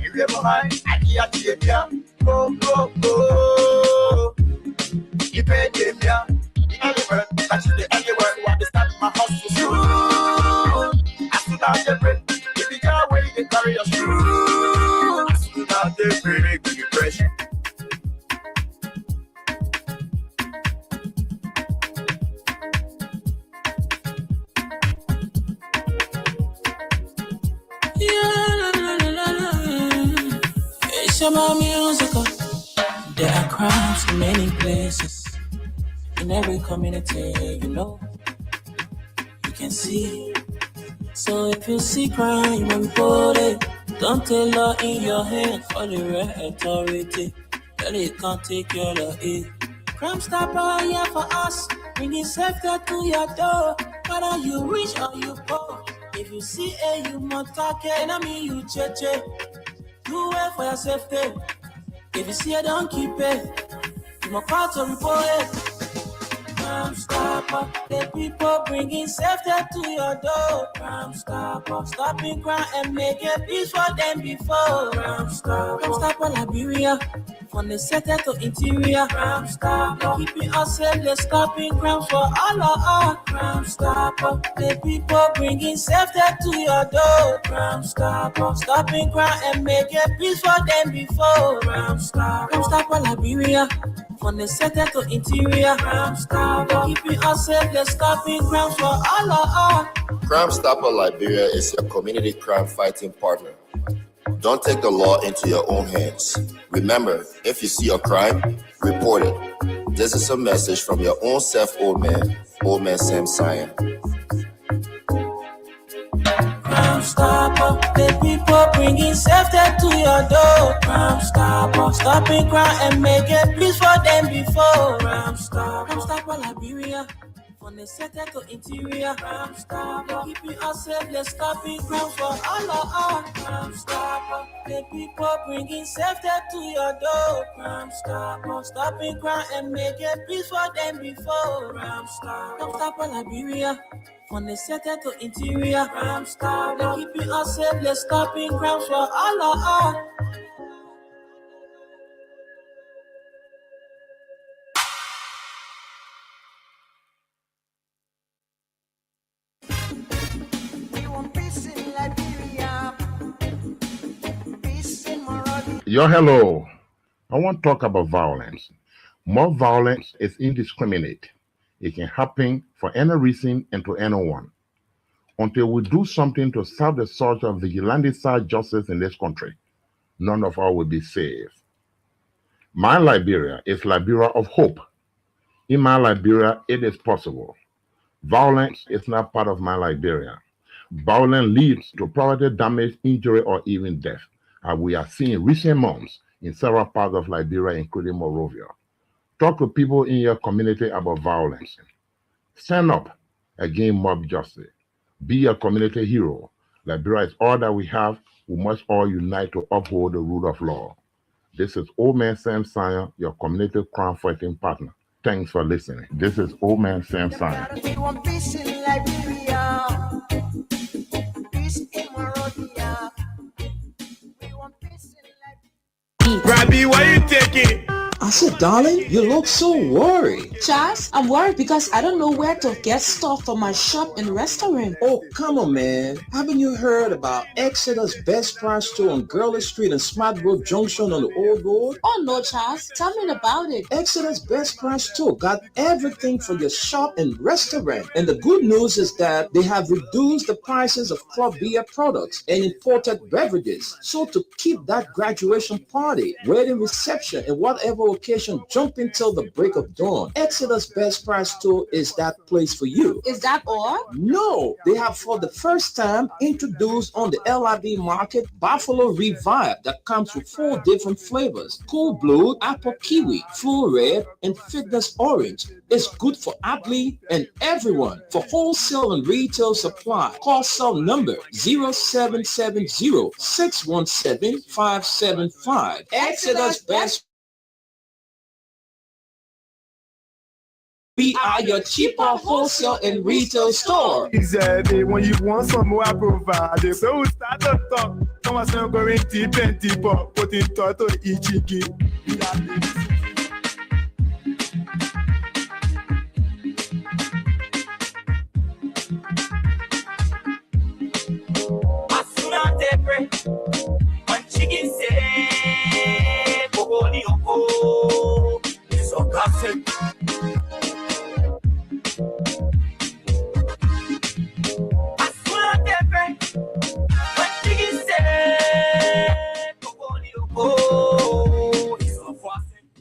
If you ever mind, I can't take ya. Go, go, go. You pay them, yeah. Anywhere, touch the anywhere. What they start my hustle through. As soon as they break, if you can't wait, they carry us through. As soon as they break, we pressure. It's about music. There are crimes in many places. In every community, you can see. So if you see crime, report it. Don't take law in your hands for the right authority. Well, it can't take care of it. Crime Stopper here for us, bringing safety to your door. Whether you rich or you poor, if you see a human target, enemy you cheche. Do it for your safety. If you see it, don't keep it. You must call to report it. Crime Stopper, the people bringing safety to your door. Crime Stopper, stopping crime and making peace for them before. Crime Stopper Liberia, from the center to interior. Crime Stopper, keeping us safe, they're stopping crime for all of us. Crime Stopper, the people bringing safety to your door. Crime Stopper, stopping crime and making peace for them before. Crime Stopper Liberia, from the center to interior. Crime Stopper, keeping us safe, they're stopping crime for all of us. Crime Stopper Liberia is your community crime fighting partner. Don't take the law into your own hands. Remember, if you see a crime, report it. This is a message from your own self, Old Man Sam Sion. Crime Stopper, the people bringing safety to your door. Crime Stopper, stopping crime and making peace for them before. Crime Stopper Liberia, from the center to interior. Crime Stopper, keeping us safe, let's stopping crime for all of us. Crime Stopper, the people bringing safety to your door. Crime Stopper, stopping crime and making peace for them before. Crime Stopper Liberia, from the center to interior. Crime Stopper, keeping us safe, let's stopping crime for all of us. Yo, hello. I want to talk about violence. More violence is indiscriminate. It can happen for any reason and to anyone. Until we do something to stop the surge of vigilante-style justice in this country, none of us will be safe. My Liberia is Liberia of hope. In my Liberia, it is possible. Violence is not part of my Liberia. Violence leads to property damage, injury, or even death, as we are seeing in recent months in several parts of Liberia, including Monrovia. Talk to people in your community about violence. Stand up against mob justice. Be a community hero. Liberia is all that we have. We must all unite to uphold the rule of law. This is Old Man Sam Sion, your community crime fighting partner. Thanks for listening. This is Old Man Sam Sion. We want peace in Liberia. Peace in Monrovia. We want peace in Liberia. Rabbi, why you taking? I said, darling, you look so worried. Charles, I'm worried because I don't know where to get stuff for my shop and restaurant. Oh, come on, man. Haven't you heard about Exeter's Best Price Store on Gurley Street and Smart Road Junction on the Old Road? Oh, no, Charles. Tell me about it. Exeter's Best Price Store got everything for your shop and restaurant. And the good news is that they have reduced the prices of club beer products and imported beverages. So to keep that graduation party, wedding reception, and whatever occasion jumping till the break of dawn, Exeter's Best Price Store is that place for you. Is that all? No, they have for the first time introduced on the LIB market Buffalo Revive that comes with 4 different flavors: Cool Blue, Apple Kiwi, Full Red, and Fitness Orange. It's good for athlete and everyone. For wholesale and retail supply, call cell number 0770-617-575. Exeter's Best We are your cheaper wholesale and retail store. Easy, when you want some more, I provide. So we start to talk. Come on, so going deep and deeper. Put it to Ichiki.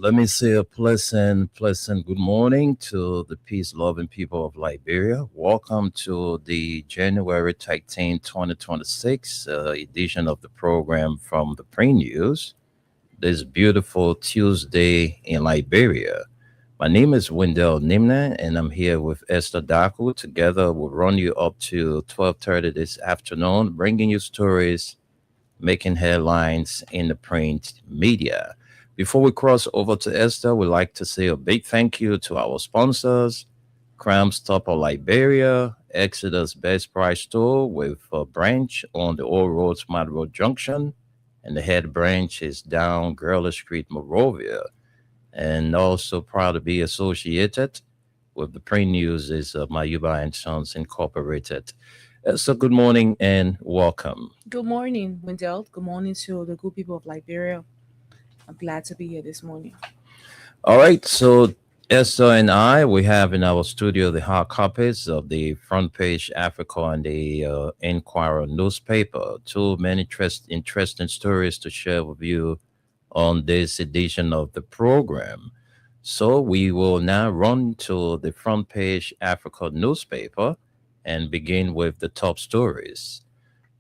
Let me say a pleasant good morning to the peace-loving people of Liberia. Welcome to the January 13, 2026 edition of the program from the Pre-News. This beautiful Tuesday in Liberia. My name is Wendell Nimna, and I'm here with Esther Daku. Together, we'll run you up to 12:30 this afternoon, bringing you stories making headlines in the print media. Before we cross over to Esther, we'd like to say a big thank you to our sponsors, Crime Stopper Liberia, Exodus Best Price Store with a branch on the Old Road Smart Road Junction, and the head branch is down Gurley Street, Monrovia. And also proud to be associated with the Print News is Mayuba and Sons Incorporated. So good morning and welcome. Good morning, Wendell. Good morning to the good people of Liberia. I'm glad to be here this morning. All right, so Esther and I, we have in our studio the hard copies of the Front Page Africa and the Inquirer newspaper. Too many interesting stories to share with you on this edition of the program. So we will now run to the Front Page Africa newspaper and begin with the top stories.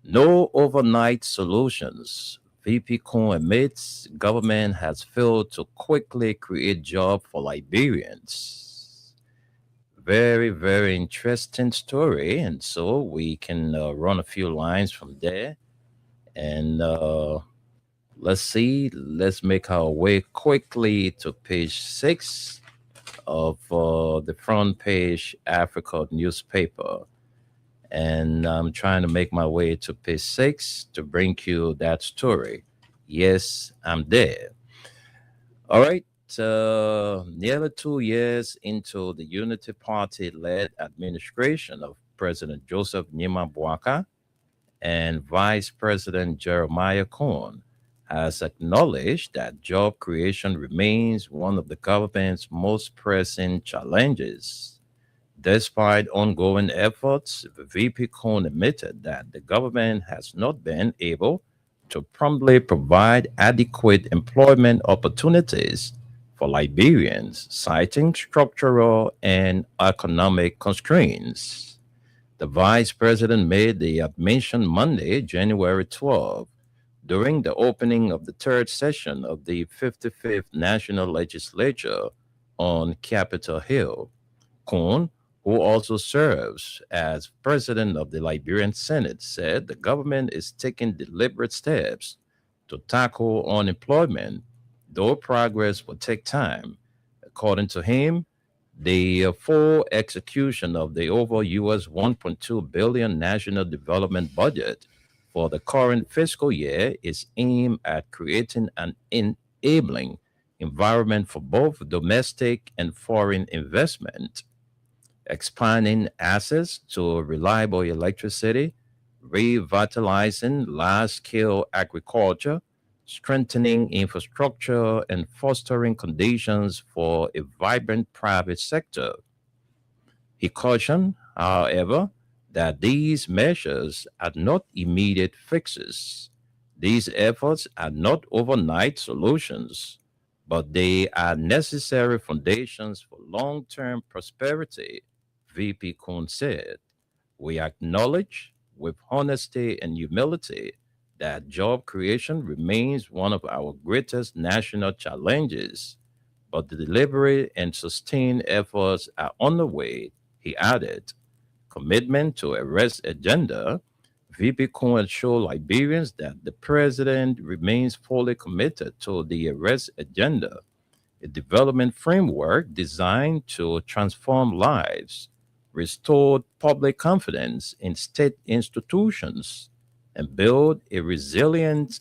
No overnight solutions. VP Kun admits government has failed to quickly create jobs for Liberians. Very, very interesting story. And so we can run a few lines from there. And let's see. Let's make our way quickly to page 6 of the Front Page Africa newspaper. And I'm trying to make my way to page 6 to bring you that story. Yes, I'm there. All right. Nearly 2 years into the Unity Party-led administration of President Joseph Nima Bouaka and Vice President Jeremiah Cohen has acknowledged that job creation remains one of the government's most pressing challenges. Despite ongoing efforts, VP Cohen admitted that the government has not been able to promptly provide adequate employment opportunities for Liberians, citing structural and economic constraints. The vice president made the admission Monday, January 12, during the opening of the third session of the 55th National Legislature on Capitol Hill. Cohen, who also serves as president of the Liberian Senate, said the government is taking deliberate steps to tackle unemployment, though progress will take time. According to him, the full execution of the over US $1.2 billion national development budget for the current fiscal year is aimed at creating an enabling environment for both domestic and foreign investment, expanding access to reliable electricity, revitalizing large-scale agriculture, strengthening infrastructure, and fostering conditions for a vibrant private sector. He cautioned, however, that these measures are not immediate fixes. These efforts are not overnight solutions, but they are necessary foundations for long-term prosperity, VP Cohen said. We acknowledge with honesty and humility that job creation remains one of our greatest national challenges, but the deliberate and sustained efforts are underway, he added. Commitment to a rest agenda, VP Cohen assured Liberians that the president remains fully committed to the arrest agenda a development framework designed to transform lives, restore public confidence in state institutions, and build a resilient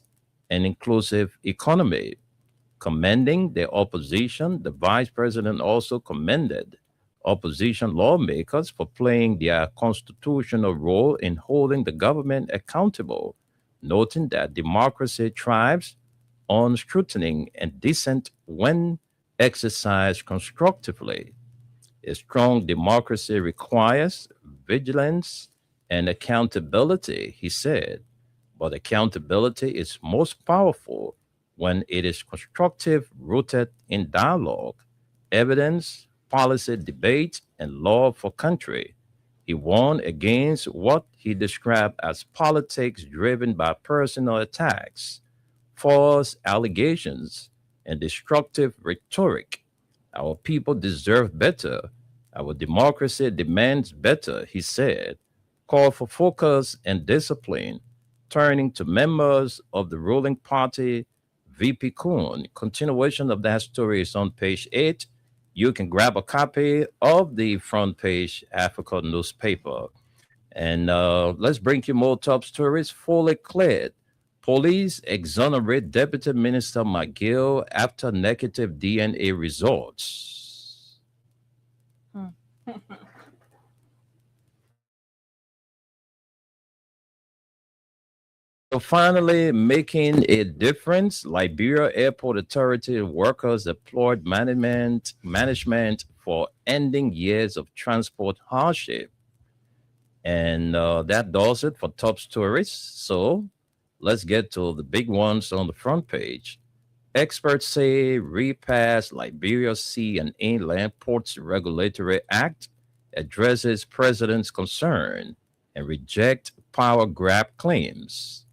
and inclusive economy. Commending the opposition, the vice president also commended opposition lawmakers for playing their constitutional role in holding the government accountable, noting that democracy thrives on scrutiny and dissent when exercised constructively. A strong democracy requires vigilance and accountability, he said, but accountability is most powerful when it is constructive, rooted in dialogue, evidence, policy debate, and law for country. He warned against what he described as politics driven by personal attacks, false allegations, and destructive rhetoric. Our people deserve better. Our democracy demands better, he said. Call for focus and discipline, turning to members of the ruling party. VP Kuhn. Continuation of that story is on page 8. You can grab a copy of the front page Africa newspaper. And let's bring you more top stories. Fully cleared. Police exonerate Deputy Minister McGill after negative DNA results. So finally, making a difference, Liberia Airport Authority workers deployed management for ending years of transport hardship. And that does it for top stories. So let's get to the big ones on the front page. Experts say repass Liberia's Sea and Inland Ports Regulatory Act addresses president's concern and reject power grab claims.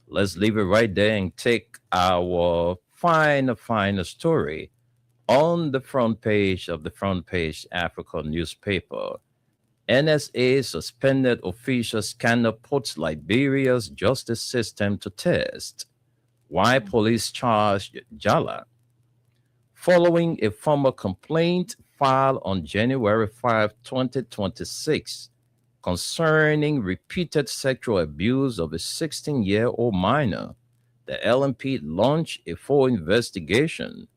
Let's leave it right there and take our final story on the front page of the front page Africa newspaper. NSA suspended official scandal puts Liberia's justice system to test. Why police charged Jala? Following a formal complaint filed on January 5, 2026, concerning repeated sexual abuse of a 16-year-old minor, the LMP launched a full investigation.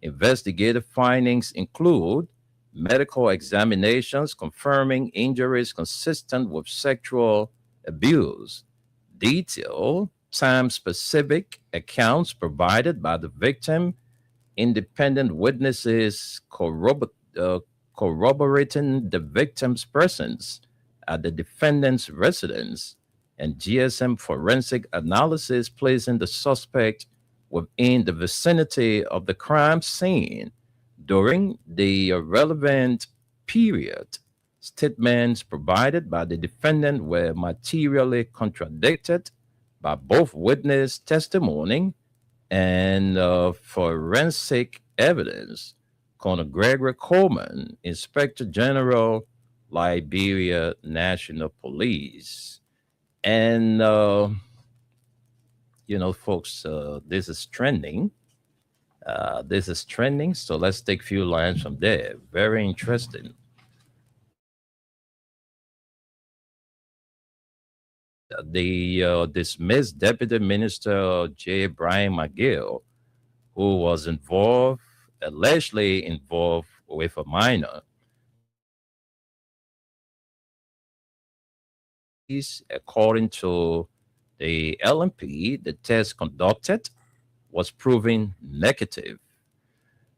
Investigative findings include medical examinations confirming injuries consistent with sexual abuse, detailed, time-specific accounts provided by the victim, independent witnesses corroborating the victim's presence at the defendant's residence, and GSM forensic analysis placing the suspect within the vicinity of the crime scene during the relevant period. Statements provided by the defendant were materially contradicted by both witness testimony and forensic evidence. Colonel Gregory Coleman, Inspector General, Liberia National Police. And, folks, this is trending. So let's take a few lines from there. Very interesting. The dismissed Deputy Minister J. Brian McGill, who was allegedly involved with a minor. According to the LMP, the test conducted was proven negative.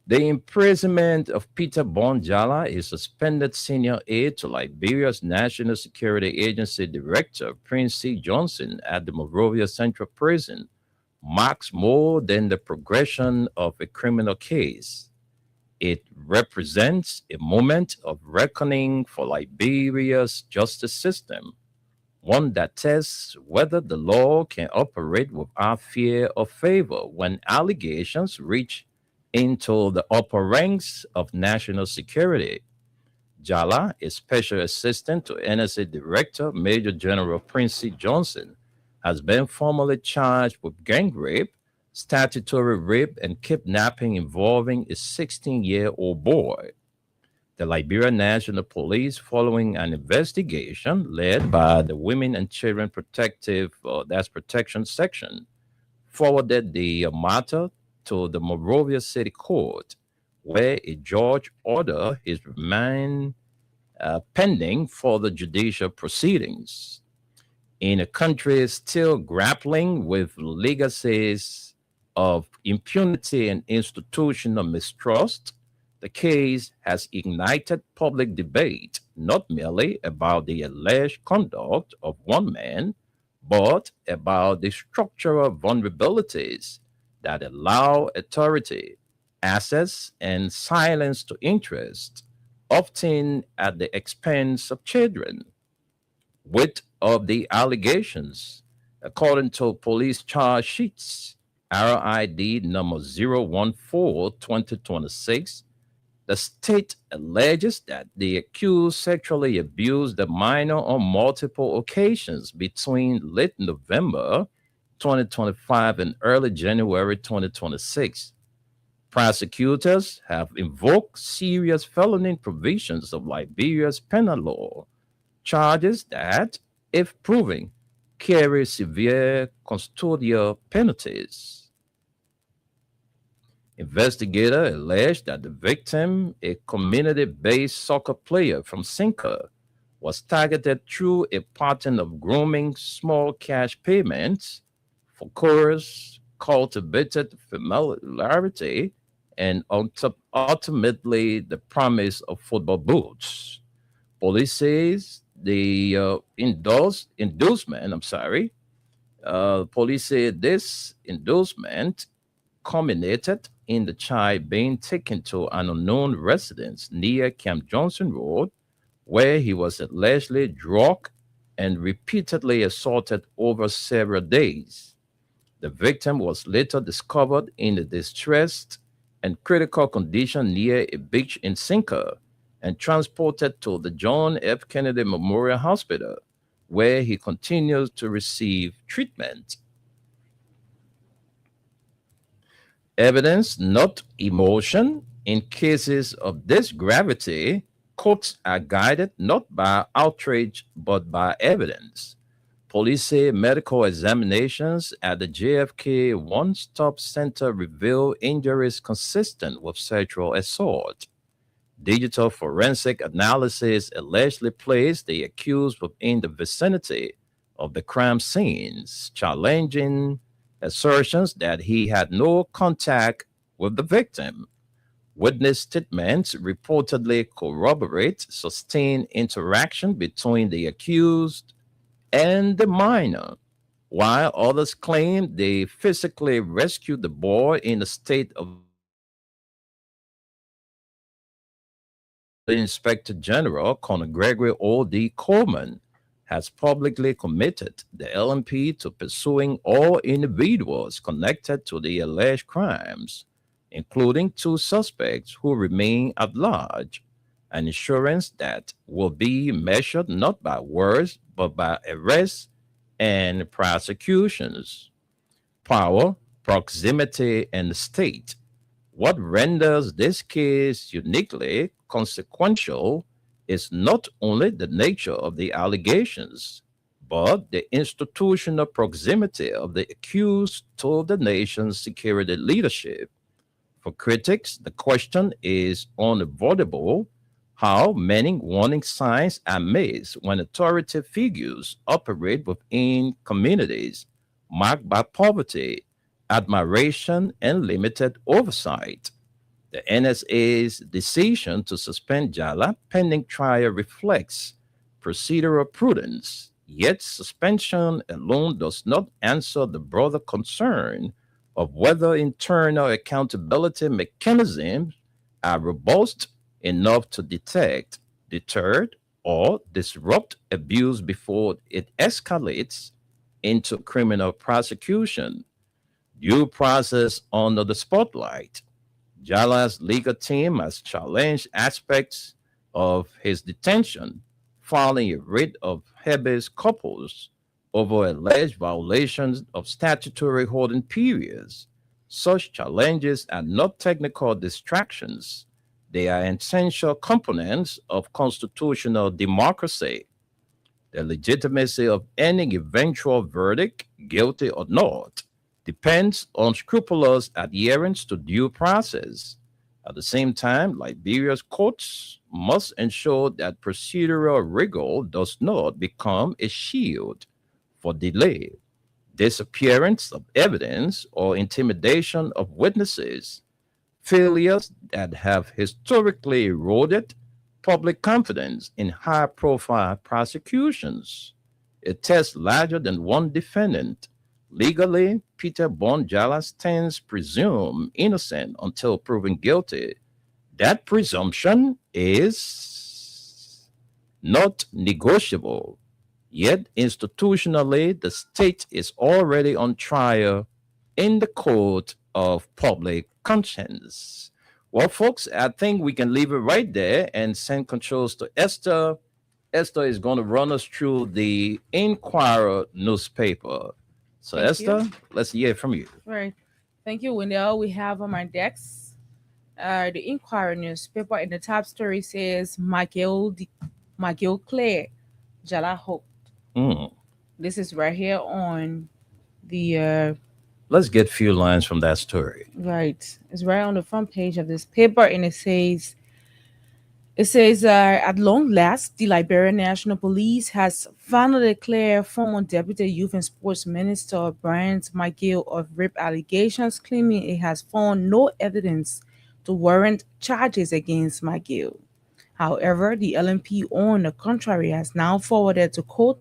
The imprisonment of Peter Bonjala, a suspended senior aide to Liberia's National Security Agency Director, Prince C. Johnson, at the Monrovia Central Prison, marks more than the progression of a criminal case. It represents a moment of reckoning for Liberia's justice system, one that tests whether the law can operate without fear or favor when allegations reach into the upper ranks of national security. Jala, a special assistant to NSA Director Major General Prince C. Johnson, has been formally charged with gang rape, statutory rape and kidnapping involving a 16-year-old boy. The Liberia National Police, following an investigation led by the Women and Children Protection Section, forwarded the matter to the Monrovia City Court, where a judge ordered his remand pending for the judicial proceedings. In a country still grappling with legacies of impunity and institutional mistrust, the case has ignited public debate not merely about the alleged conduct of one man, but about the structural vulnerabilities that allow authority, access, and silence to interest, often at the expense of children. Width of the allegations, according to police charge sheets, RID number 014-2026, the state alleges that the accused sexually abused the minor on multiple occasions between late November 2025 and early January 2026. Prosecutors have invoked serious felony provisions of Liberia's penal law, charges that, if proven, carry severe custodial penalties. Investigators alleged that the victim, a community-based soccer player from Sinker, was targeted through a pattern of grooming small cash payments for coerced, cultivated familiarity, and ultimately the promise of football boots. Police says the police say this endorsement culminated in the child being taken to an unknown residence near Camp Johnson Road, where he was allegedly drugged and repeatedly assaulted over several days. The victim was later discovered in a distressed and critical condition near a beach in Sinker and transported to the John F. Kennedy Memorial Hospital, where he continues to receive treatment. Evidence, not emotion. In cases of this gravity, courts are guided not by outrage but by evidence. Police say medical examinations at the JFK One Stop Center reveal injuries consistent with sexual assault. Digital forensic analysis allegedly placed the accused within the vicinity of the crime scenes, challenging assertions that he had no contact with the victim. Witness statements reportedly corroborate sustained interaction between the accused and the minor, while others claim they physically rescued the boy in a state of. The Inspector General, Colonel Gregory O.D. Coleman, has publicly committed the LMP to pursuing all individuals connected to the alleged crimes, including 2 suspects who remain at large, an assurance that will be measured not by words but by arrests and prosecutions. Power, proximity, and state. What renders this case uniquely consequential is not only the nature of the allegations, but the institutional proximity of the accused to the nation's security leadership. For critics, the question is unavoidable: how many warning signs are missed when authority figures operate within communities marked by poverty, admiration, and limited oversight? The NSA's decision to suspend Jala pending trial reflects procedural prudence, yet suspension alone does not answer the broader concern of whether internal accountability mechanisms are robust enough to detect, deter, or disrupt abuse before it escalates into criminal prosecution. Due process under the spotlight. Jala's legal team has challenged aspects of his detention, filing a writ of habeas corpus over alleged violations of statutory holding periods, Such challenges are not technical distractions. They are essential components of constitutional democracy. The legitimacy of any eventual verdict, guilty or not, depends on scrupulous adherence to due process. At the same time, Liberia's courts must ensure that procedural rigor does not become a shield for delay, disappearance of evidence, or intimidation of witnesses, failures that have historically eroded public confidence in high profile prosecutions. A test larger than one defendant. Legally, Peter Bonjala stands presumed innocent until proven guilty. That presumption is not negotiable. Yet, institutionally, the state is already on trial in the court of public conscience. Well, folks, I think we can leave it right there and send controls to Esther. Esther is going to run us through the Inquirer newspaper. So, Thank Esther, you. let's hear from you. Right. Thank you, Wendell. We have on my decks the Inquirer newspaper, and the top story says Michael Clare Jala Hope. Mm. This is right here on the Let's get a few lines from that story. right. It's right on the front page of this paper, and it says, at long last, the Liberian National Police has finally declared former Deputy Youth and Sports Minister Brian Michael of rape allegations, claiming it has found no evidence to warrant charges against Michael. However, the LMP, on the contrary, has now forwarded to court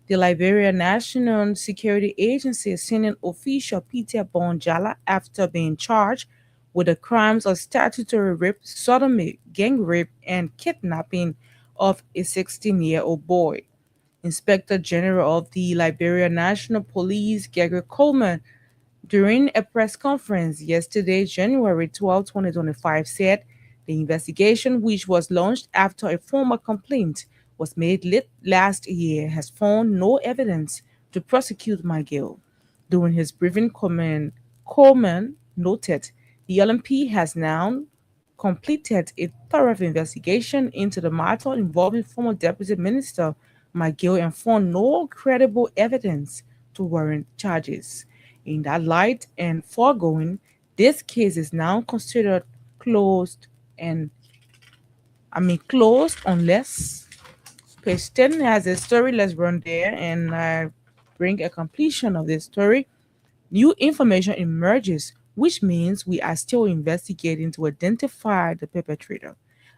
the Liberia National Security Agency senior official Peter Bonjala after being charged with the crimes of statutory rape, sodomy, gang rape, and kidnapping of a 16-year-old boy. Inspector General of the Liberia National Police, Gregory Coleman, during a press conference yesterday, January 12, 2025, said the investigation, which was launched after a formal complaint was made late last year, has found no evidence to prosecute Miguel. During his briefing, Coleman noted the LMP has now completed a thorough investigation into the matter involving former Deputy Minister Miguel and found no credible evidence to warrant charges. In that light and foregoing, this case is now considered closed and closed unless page 10 has a story. Let's run there and bring a completion of this story. New information emerges, which means we are still investigating to identify the perpetrator.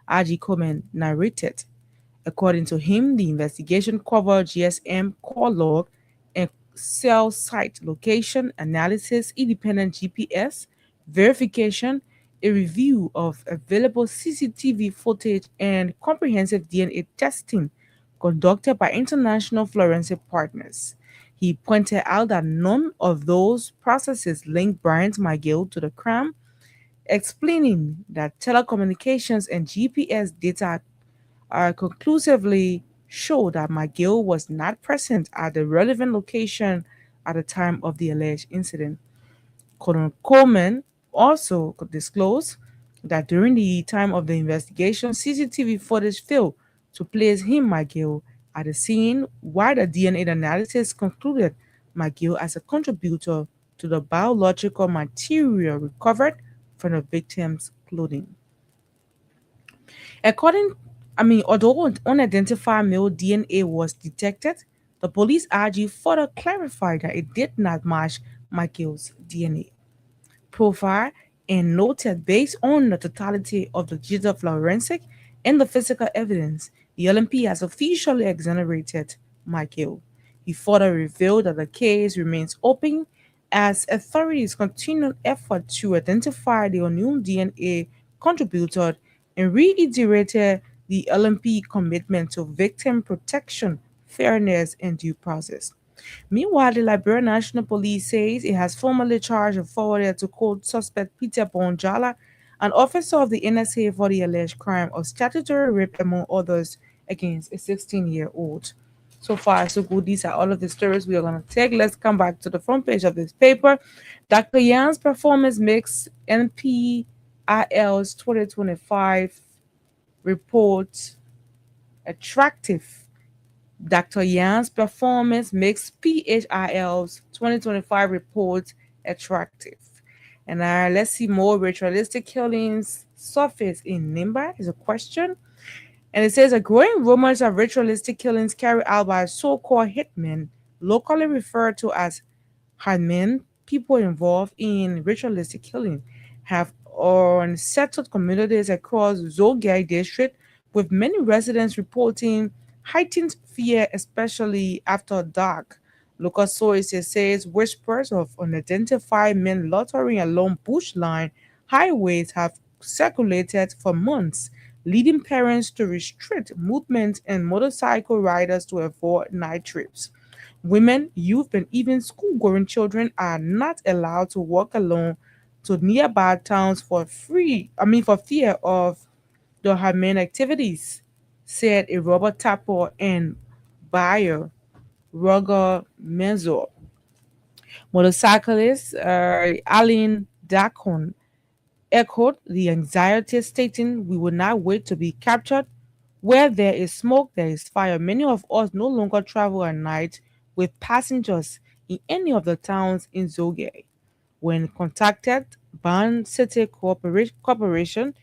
RG Coleman narrated. According to him, the investigation covered GSM call log and cell site location analysis, independent GPS verification, a review of available CCTV footage, and comprehensive DNA testing conducted by international forensic partners. He pointed out that none of those processes linked Bryant Miguel to the crime, explaining that telecommunications and GPS data conclusively show that Miguel was not present at the relevant location at the time of the alleged incident. Colonel Coleman also disclosed that during the time of the investigation, CCTV footage failed to place him, Miguel, at the scene, while the DNA analysis concluded Miguel as a contributor to the biological material recovered from the victim's clothing. Although unidentified male DNA was detected, the police RG further clarified that it did not match Michael's DNA profile and noted based on the totality of the digital forensic and the physical evidence, the LMP has officially exonerated Michael. He further revealed that the case remains open as authorities continue effort to identify the unknown DNA contributor and reiterated the LMP commitment to victim protection, fairness, and due process. Meanwhile, the Liberia National Police says it has formally charged and forwarded to court suspect Peter Bonjala, an officer of the NSA, for the alleged crime of statutory rape, among others, against a 16-year-old. So far, so good. These are all of the stories we are going to take. Let's come back to the front page of this paper. Dr. Yan's performance makes NPIL's 2025 report attractive. Dr. Yan's performance makes PHIL's 2025 report attractive. And let's see more ritualistic killings surface in Nimba is a question. And it says a growing rumors of ritualistic killings carried out by so-called hitmen, locally referred to as Hanmen, people involved in ritualistic killing, have unsettled communities across Zogai district, with many residents reporting heightened fear, especially after dark. Local sources says whispers of unidentified men loitering along bushline highways have circulated for months, leading parents to restrict movement and motorcycle riders to avoid night trips. Women, youth, and even school-going children are not allowed to walk alone to nearby towns for fear of the Haman activities, said a Robert Tapper and buyer, Roger Menzor. Motorcyclist Aline Dacon echoed the anxiety, stating, "We will not wait to be captured. Where there is smoke, there is fire." Many of us no longer travel at night with passengers in any of the towns in Zoge. When contacted, Ban City Corporation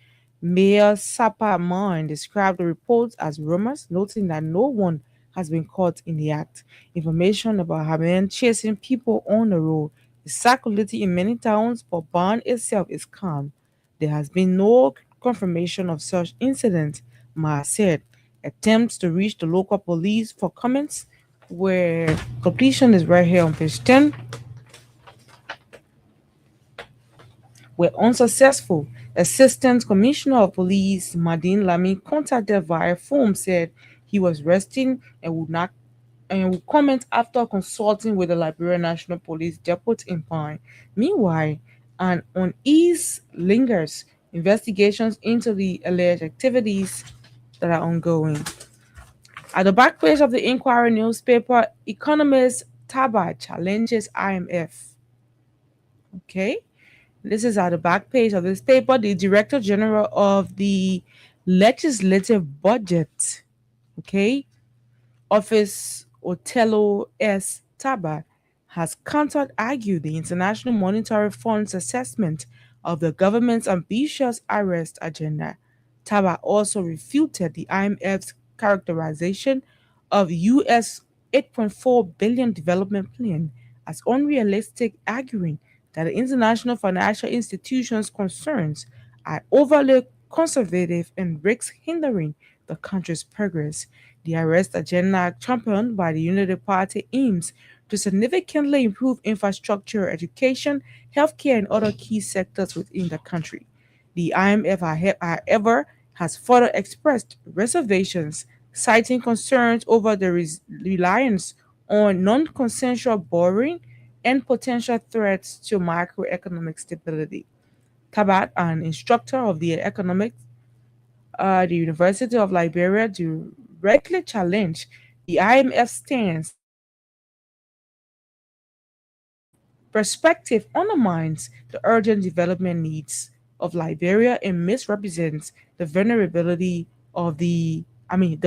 Mayor Sapa Mine described the reports as rumors, noting that no one has been caught in the act. Information about Haman chasing people on the road is circulating in many towns, but Ban itself is calm. There has been no confirmation of such incident, Ma said. Attempts to reach the local police for comments where completion is right here on page 10 were unsuccessful. Assistant Commissioner of Police Madin Lamy, contacted via phone, said he was resting and would comment after consulting with the Liberia National Police Depot in Pine. Meanwhile, an unease lingers. Investigations into the alleged activities that are ongoing. At the back page of the Inquiry newspaper, economist Taba challenges IMF. Okay, this is at the back page of this paper. The Director General of the Legislative Budget, okay, Office Otello S. Taba has counter-argued the International Monetary Fund's assessment of the government's ambitious arrest agenda. Taba also refuted the IMF's characterization of US 8.4 billion development plan as unrealistic, arguing that the international financial institutions' concerns are overly conservative and risks hindering the country's progress. The arrest agenda, championed by the Unity Party, aims to significantly improve infrastructure, education, healthcare, and other key sectors within the country. The IMF, however, has further expressed reservations, citing concerns over the reliance on non consensual borrowing and potential threats to macroeconomic stability. Tabat, an instructor of the University of Liberia, directly challenged the IMF stance, perspective undermines the urgent development needs of Liberia and misrepresents the the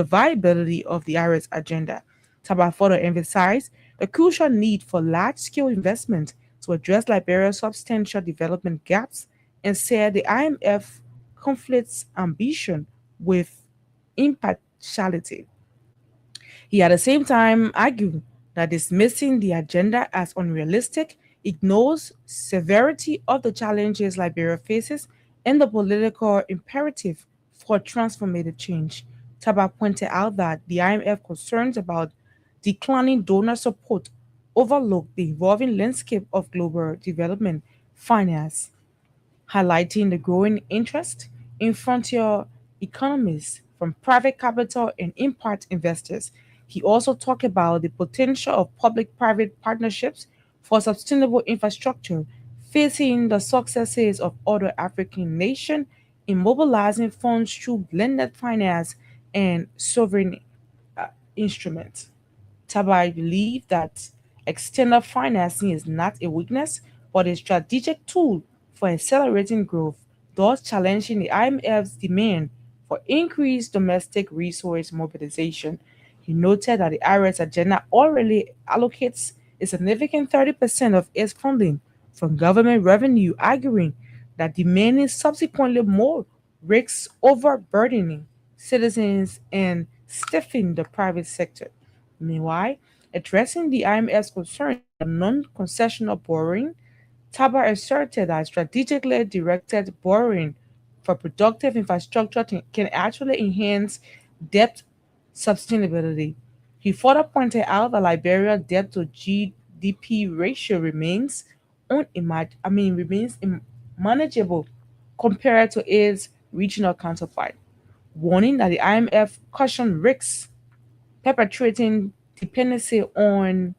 viability of the IRS agenda. Taba further emphasized the crucial need for large-scale investment to address Liberia's substantial development gaps and said the IMF conflicts ambition with impartiality. He at the same time argued that dismissing the agenda as unrealistic ignores severity of the challenges Liberia faces and the political imperative for transformative change. Taba pointed out that the IMF concerns about declining donor support overlook the evolving landscape of global development finance, highlighting the growing interest in frontier economies from private capital and impact investors. He also talked about the potential of public private partnerships for sustainable infrastructure, facing the successes of other African nations in mobilizing funds through blended finance and sovereign instruments. Tabai believed that external financing is not a weakness, but a strategic tool for accelerating growth, thus challenging the IMF's demand for increased domestic resource mobilization. He noted that the IRS agenda already allocates a significant 30% of its funding from government revenue, arguing that demanding subsequently more risks overburdening citizens and stiffing the private sector. Meanwhile, addressing the IMF's concern about non-concessional borrowing, Tabar asserted that strategically directed borrowing for productive infrastructure can actually enhance debt sustainability. He further pointed out that Liberia's debt to GDP ratio remains manageable compared to its regional counterpart, warning that the IMF cautioned risks perpetuating dependency on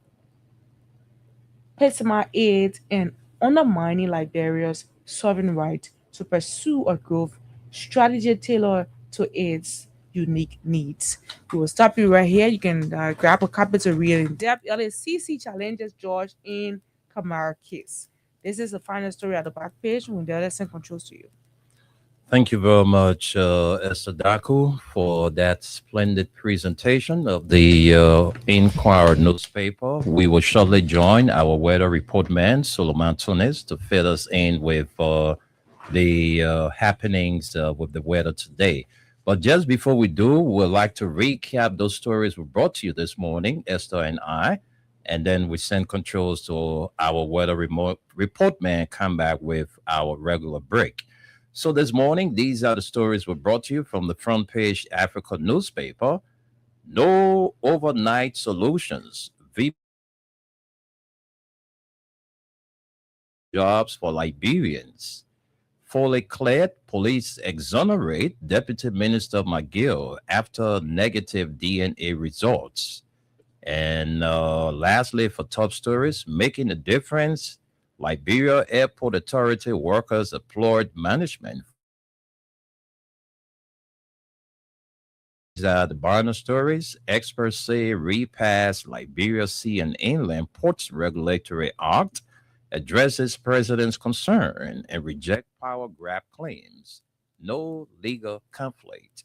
plasma aid and undermining Liberia's sovereign right to pursue a growth strategy tailored to its unique needs. We will stop you right here. You can grab a copy to read in depth. LACC challenges George in Kamara case. This is the final story at the back page when the other send controls to you. Thank you very much, Esther Daku, for that splendid presentation of the Inquirer newspaper. We will shortly join our weather report man, Suleiman Tunis, to fill us in with the happenings with the weather today. But just before we do, we'd like to recap those stories we brought to you this morning, Esther and I, and then we send controls to our weather report man, come back with our regular break. So this morning, these are the stories we brought to you from the front page Africa newspaper. No overnight solutions. Jobs for Liberians. Fully cleared, police exonerate Deputy Minister McGill after negative DNA results. And lastly, for top stories, making a difference, Liberia Airport Authority workers applaud management. These are the Barna stories. Experts say repass Liberia Sea and Inland Ports Regulatory Act addresses president's concern and reject power grab claims. No legal conflict.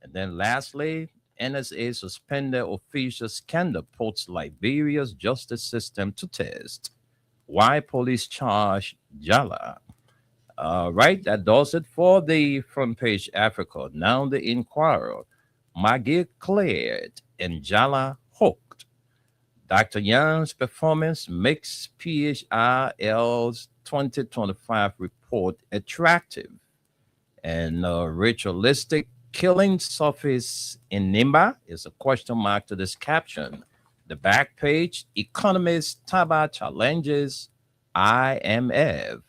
And then lastly, NSA suspended official scandal puts Liberia's justice system to test. Why police charge Jala? Right, that does it for the front page Africa. Now the Inquirer. Maggie cleared and Jala hooked. Dr. Young's performance makes PHRL's 2025 report attractive. And ritualistic killing surface in Nimba is a question mark to this caption. The back page, Economist Taba challenges IMF.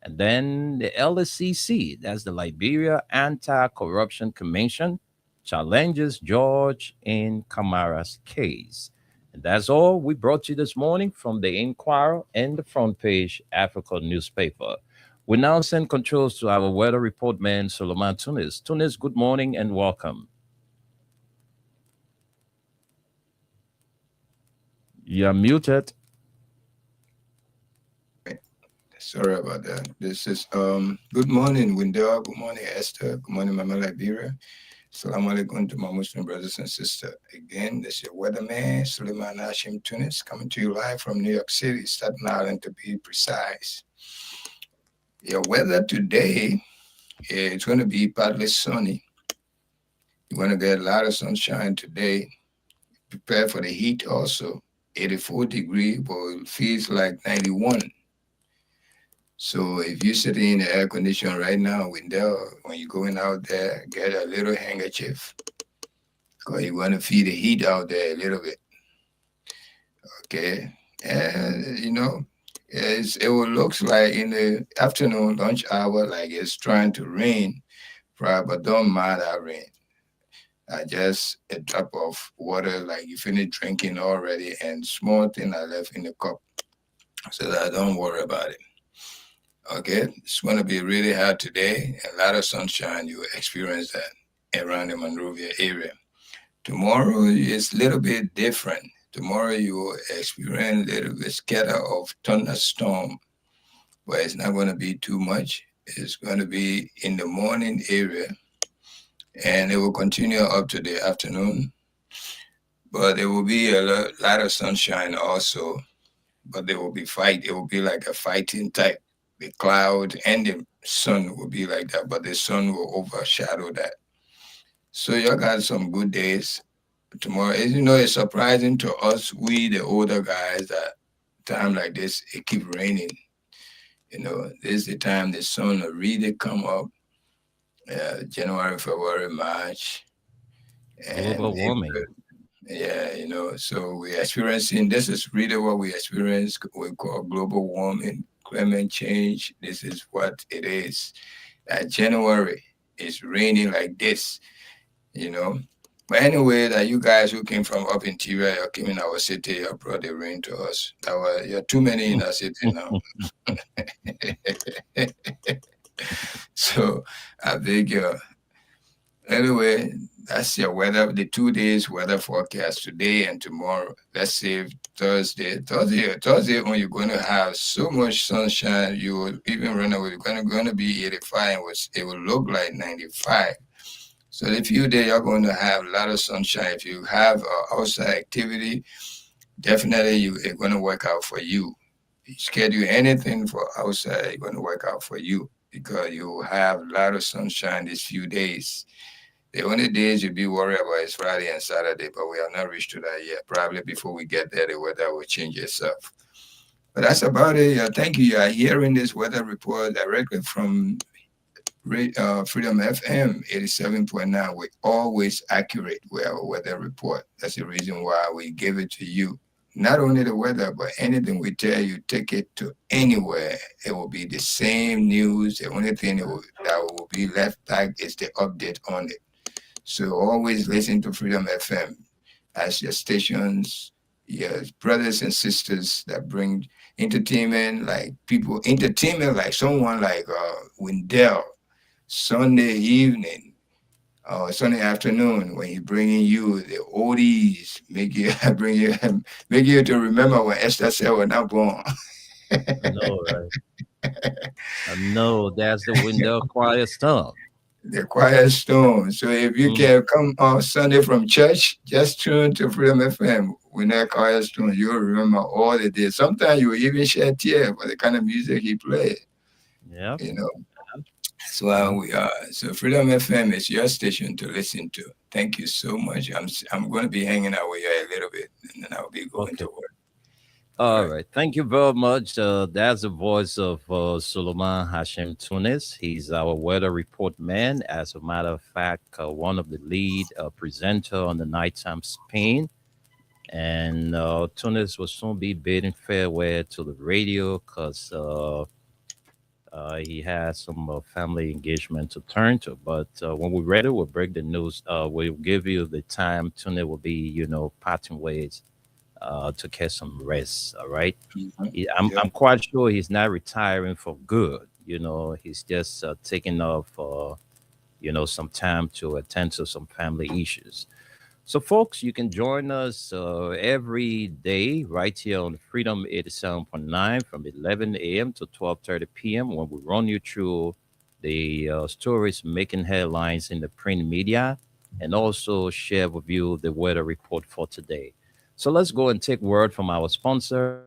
And then the LACC, that's the Liberia Anti-Corruption Commission, challenges George in Kamara's case. And that's all we brought you this morning from the Inquirer and the front page Africa newspaper. We now send controls to our weather report man, Suleiman Tunis. Tunis, good morning and welcome. You're muted. Sorry about that. This is good morning, Windell. Good morning, Esther. Good morning, Mama Liberia. Assalamu alaikum to my Muslim brothers and sisters. Again, this is your weatherman, Suleiman Hashim Tunis, coming to you live from New York City, Staten Island to be precise. Your weather today, it's going to be partly sunny. You're going to get a lot of sunshine today. Prepare for the heat also. 84 degrees, but it feels like 91. So if you're sitting in the air conditioner right now, Wendell, when you're going out there, get a little handkerchief because you want to feel the heat out there a little bit. Okay, and you know, it will look like in the afternoon lunch hour, like it's trying to rain, but don't mind that rain. Just a drop of water, like you finished drinking already, and small thing I left in the cup, so that I don't worry about it. Okay, it's going to be really hot today. A lot of sunshine. You will experience that around the Monrovia area. Tomorrow is a little bit different. tomorrow you will experience a little bit scatter of thunderstorm, but it's not going to be too much. It's going to be in the morning area, and it will continue up to the afternoon. But there will be a lot of sunshine also, but there will be fight. It will be like a fighting type. The cloud and the sun will be like that, but the sun will overshadow that. So y'all got some good days tomorrow. You know, it's surprising to us, we the older guys, that time like this, it keep raining. You know, this is the time the sun will really come up. January, February, March. And Global warming. April. Yeah, you know, so we're experiencing, this is really what we experience, we call global warming, climate change. This is what it is. January is raining like this, you know. But anyway, that you guys who came from up interior, you came in our city, you brought the rain to us. You're too many in our city now. So I beg you. Anyway, that's your weather, the 2 days weather forecast today and tomorrow. Let's say Thursday when you're going to have so much sunshine, you will even run away. You're going to be 85, and it will look like 95. So the few days you're going to have a lot of sunshine. If you have outside activity, definitely it's going to work out for you. If you schedule anything for outside, it's going to work out for you because you have a lot of sunshine these few days. The only days you'll be worried about is Friday and Saturday, but we have not reached to that yet. Probably before we get there, the weather will change itself. But that's about it. Thank you. You are hearing this weather report directly from Freedom FM 87.9. We're always accurate with our weather report. That's the reason why we give it to you. Not only the weather, but anything we tell you, take it to anywhere. It will be the same news. The only thing that will be left back is the update on it. So always listen to Freedom FM as your stations, your brothers and sisters that bring entertainment like someone like Wendell, Sunday evening or Sunday afternoon when he's bringing you the oldies, make you to remember when Esther said we're not born. I know, right? I know that's the Wendell Quiet Storm. The Quiet Storm. So if you can come on Sunday from church, just tune to Freedom FM. When that Quiet Storm, you'll remember all the days. Sometimes you will even shed tears for the kind of music he played. Yeah. You know. That's why we are. So Freedom FM is your station to listen to. Thank you so much. I'm going to be hanging out with you a little bit, and then I'll be going to work. All right. Thank you very much. That's the voice of Suleiman Hashem Tunis. He's our weather report man. As a matter of fact, one of the lead presenter on the Nighttime Spin. And Tunis will soon be bidding farewell to the radio because he has some family engagement to turn to. But when we're ready, we'll break the news. We'll give you the time. Tunis will be, parting ways. To get some rest, all right? I'm quite sure he's not retiring for good. He's just taking off, some time to attend to some family issues. So, folks, you can join us every day right here on Freedom 87.9 from 11 a.m. to 12:30 p.m. when we run you through the stories making headlines in the print media and also share with you the weather report for today. So let's go and take word from our sponsor.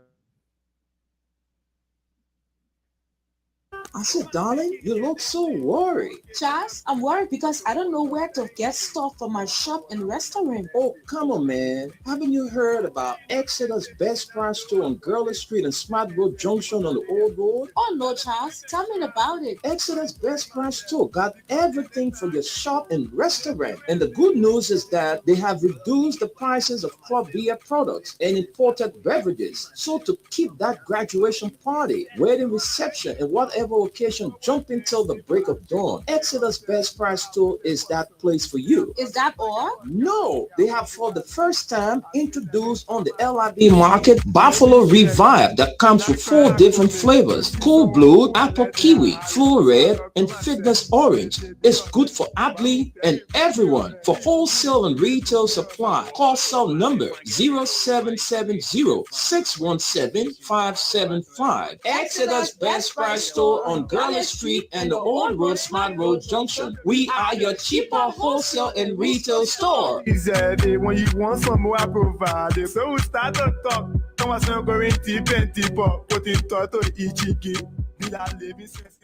I said, darling, you look so worried. Charles, I'm worried because I don't know where to get stuff for my shop and restaurant. Oh, come on, man. Haven't you heard about Exeter's Best Price Store on Gurley Street and Smart Road Junction on the Old Road? Oh, no, Charles. Tell me about it. Exeter's Best Price Store got everything for your shop and restaurant. And the good news is that they have reduced the prices of club beer products and imported beverages. So to keep that graduation party, wedding reception, and whatever occasion jumping till the break of dawn. Exodus Best Price Store is that place for you. Is that all? No, they have for the first time introduced on the LIB market Buffalo Revive that comes with 4 different flavors: Cool Blue, Apple Kiwi, Full Red, and Fitness Orange. It's good for athlete and everyone. For wholesale and retail supply, call cell number 0770-617-575. Exodus Best Price Store on Garland Street and the Old Road Smart Road Junction. We are your cheaper wholesale and retail store. When you want some more, I provide. So we start to talk. Come on, go in deep and deeper. Put in thought to EGG. We are living sense.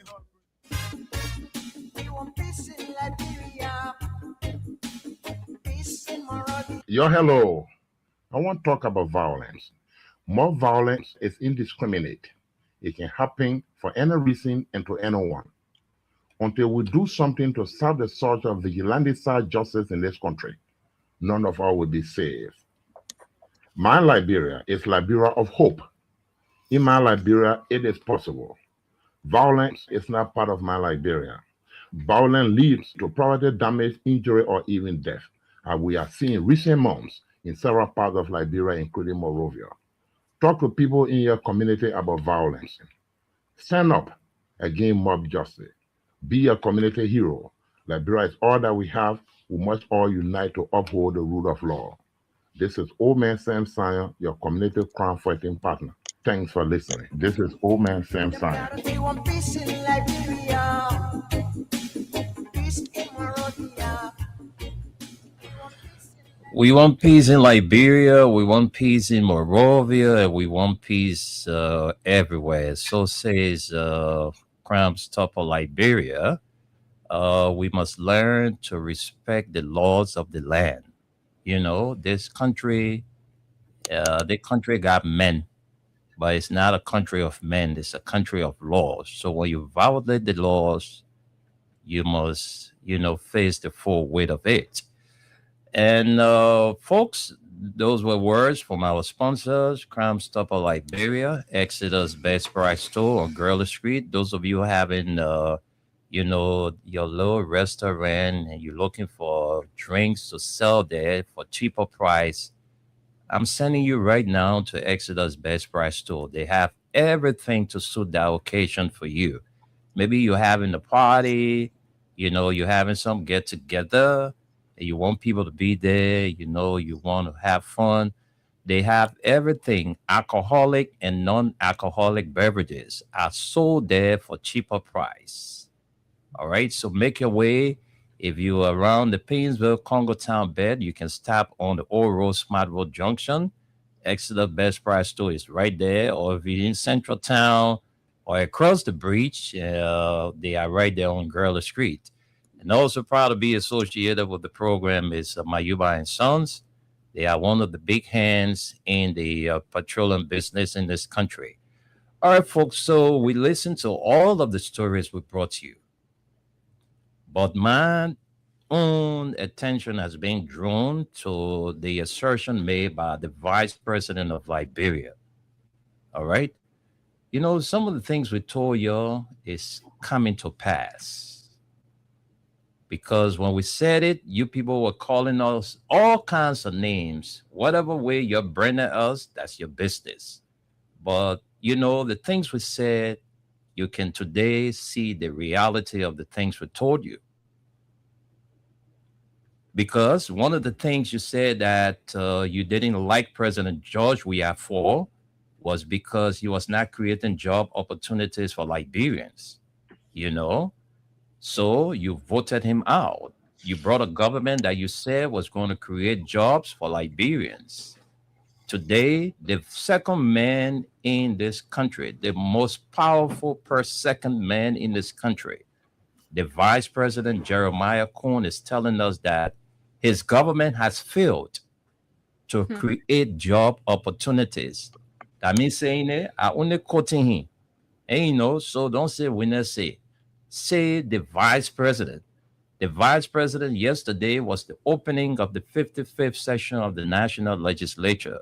We want peace in Liberia. Peace in Morocco. Yo, hello. I want to talk about violence. More violence is indiscriminate. It can happen for any reason and to anyone. Until we do something to serve the search of vigilante-side justice in this country, none of us will be saved. My Liberia is Liberia of hope. In my Liberia, it is possible. Violence is not part of my Liberia. Violence leads to property damage, injury, or even death, as we are seeing recent months in several parts of Liberia, including Monrovia. Talk to people in your community about violence. Stand up against mob justice. Be a community hero. Liberia is all that we have. We must all unite to uphold the rule of law. This is Old Man Sam Sion, your community crime fighting partner. Thanks for listening. This is Old Man Sam Sion. We want peace in Liberia. Peace in Monrovia. We want peace in Liberia, we want peace in Monrovia, and we want peace everywhere. So says Crime Stopper Liberia. We must learn to respect the laws of the land. You know, this country, the country got men, but it's not a country of men. It's a country of laws. So when you violate the laws, you must, face the full weight of it. And folks, those were words from our sponsors, Crime Stopper Liberia, Exodus Best Price Store on Gurley Street. Those of you having, your little restaurant and you're looking for drinks to sell there for cheaper price, I'm sending you right now to Exodus Best Price Store. They have everything to suit the occasion for you. Maybe you're having a party, you're having some get together. You want people to be there, you want to have fun. They have everything. Alcoholic and non-alcoholic beverages are sold there for cheaper price. All right, so make your way. If you're around the Painesville, Congo Town bed, you can stop on the Old Road Smart Road Junction. Exodus Best Price Store is right there. Or if you're in Central Town or across the bridge, they are right there on Gurley Street. And also proud to be associated with the program is Mayuba and Sons. They are one of the big hands in the petroleum business in this country. All right, folks, so we listened to all of the stories we brought you. But my own attention has been drawn to the assertion made by the vice president of Liberia. All right? Some of the things we told y'all is coming to pass. Because when we said it, you people were calling us all kinds of names. Whatever way you're branding us, that's your business. But, the things we said, you can today see the reality of the things we told you. Because one of the things you said that you didn't like President George Weah for was because he was not creating job opportunities for Liberians, So you voted him out. You brought a government that you said was going to create jobs for Liberians. Today, the second man in this country, the most powerful per second man in this country, the Vice President Jeremiah Cohn is telling us that his government has failed to create job opportunities. That means saying it, I only quoting him. And so don't say winner say. Say the vice president. The vice president yesterday was the opening of the 55th session of the National Legislature.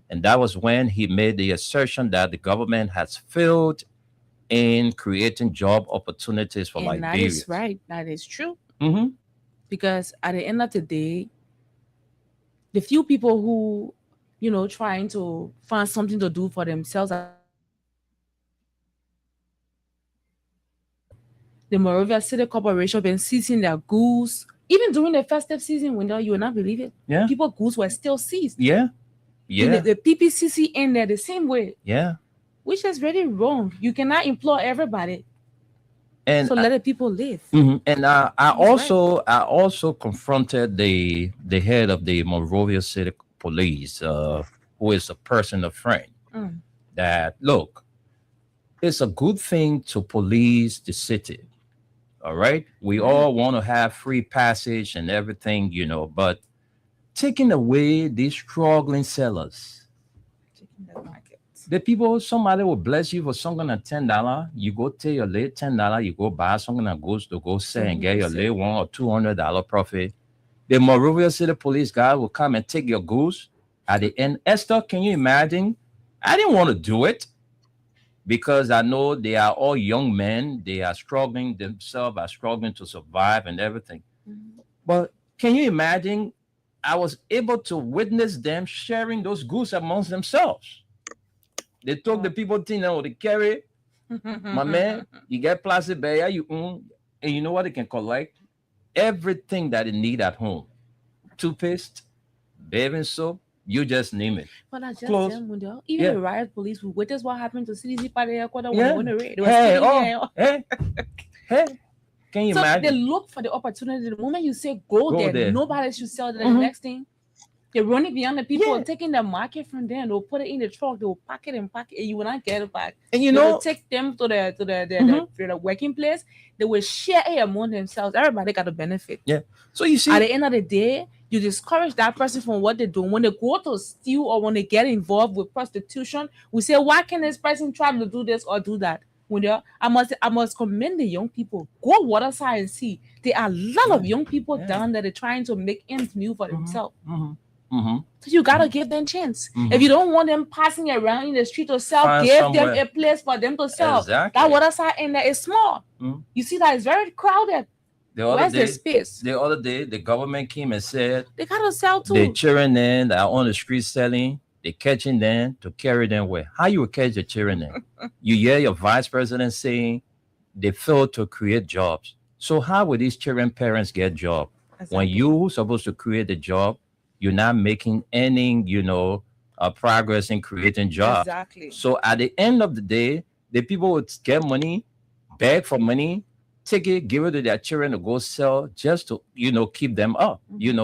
And that was when he made the assertion that the government has failed in creating job opportunities for And that Liberians. is right. That is true. Mhm. Because at the end of the day, the few people who, trying to find something to do for themselves, the Moravia City Corporation been seizing their goods. Even during the festive season window, you will not believe it. Yeah. People goods were still seized. Yeah. Yeah. The PPCC in there the same way. Yeah. Which is really wrong. You cannot employ everybody. And so let the people live. And I also confronted the head of the Monrovia City Police, who is a personal friend. That look, it's a good thing to police the city. All right, we all want to have free passage and everything, but taking away these struggling sellers. The people, somebody will bless you for something at $10. You go take your late $10, you go buy something that goes to go sell and get your late $100 or $200 profit. The Monrovia City Police guy will come and take your goods at the end. Esther, can you imagine? I didn't want to do it because I know they are all young men. They are struggling themselves, are struggling to survive and everything. But can you imagine? I was able to witness them sharing those goods amongst themselves. They took the people thing now they carry. My man, you get plastic bag, and you know what they can collect? Everything that they need at home. Toothpaste, bathing soap, you just name it. But I just Clothes. Even the riot police, we witnessed what happened to CDC party headquarters when Yeah. they went to raid. They were Hey, sitting there. hey, can you So imagine? they look for the opportunity. The moment you say go Go there, there. nobody should sell there. Mhm. The next thing, they're running beyond the people, Yeah. taking the market from them. They'll put it in the truck. They'll pack it, and you will not get it back. And They will take them to the working place. They will share it among themselves. Everybody got a benefit. Yeah. So you see, At the end of the day, you discourage that person from what they do. When they go to steal or when they get involved with prostitution, we say, why can this person try to do this or do that? When I must commend the young people. Go waterside and see. There are a lot of young people down there that are trying to make ends meet for themselves. So you gotta give them chance. If you don't want them passing around in the street to sell, Find give somewhere. them a place for them to sell. Exactly. That waterside in there is small. You see that it's very crowded. The other Where's day, the space? The other day, the government came and said They gotta sell too. the children then that are on the street selling, they catching them to carry them where? How you will catch the children then? You hear your vice president saying they failed to create jobs. So how will these children parents get job? When you supposed to create the job, you're not making any, progress in creating jobs. Exactly. So at the end of the day, the people would get money, beg for money, take it, give it to their children to go sell just to, keep them up,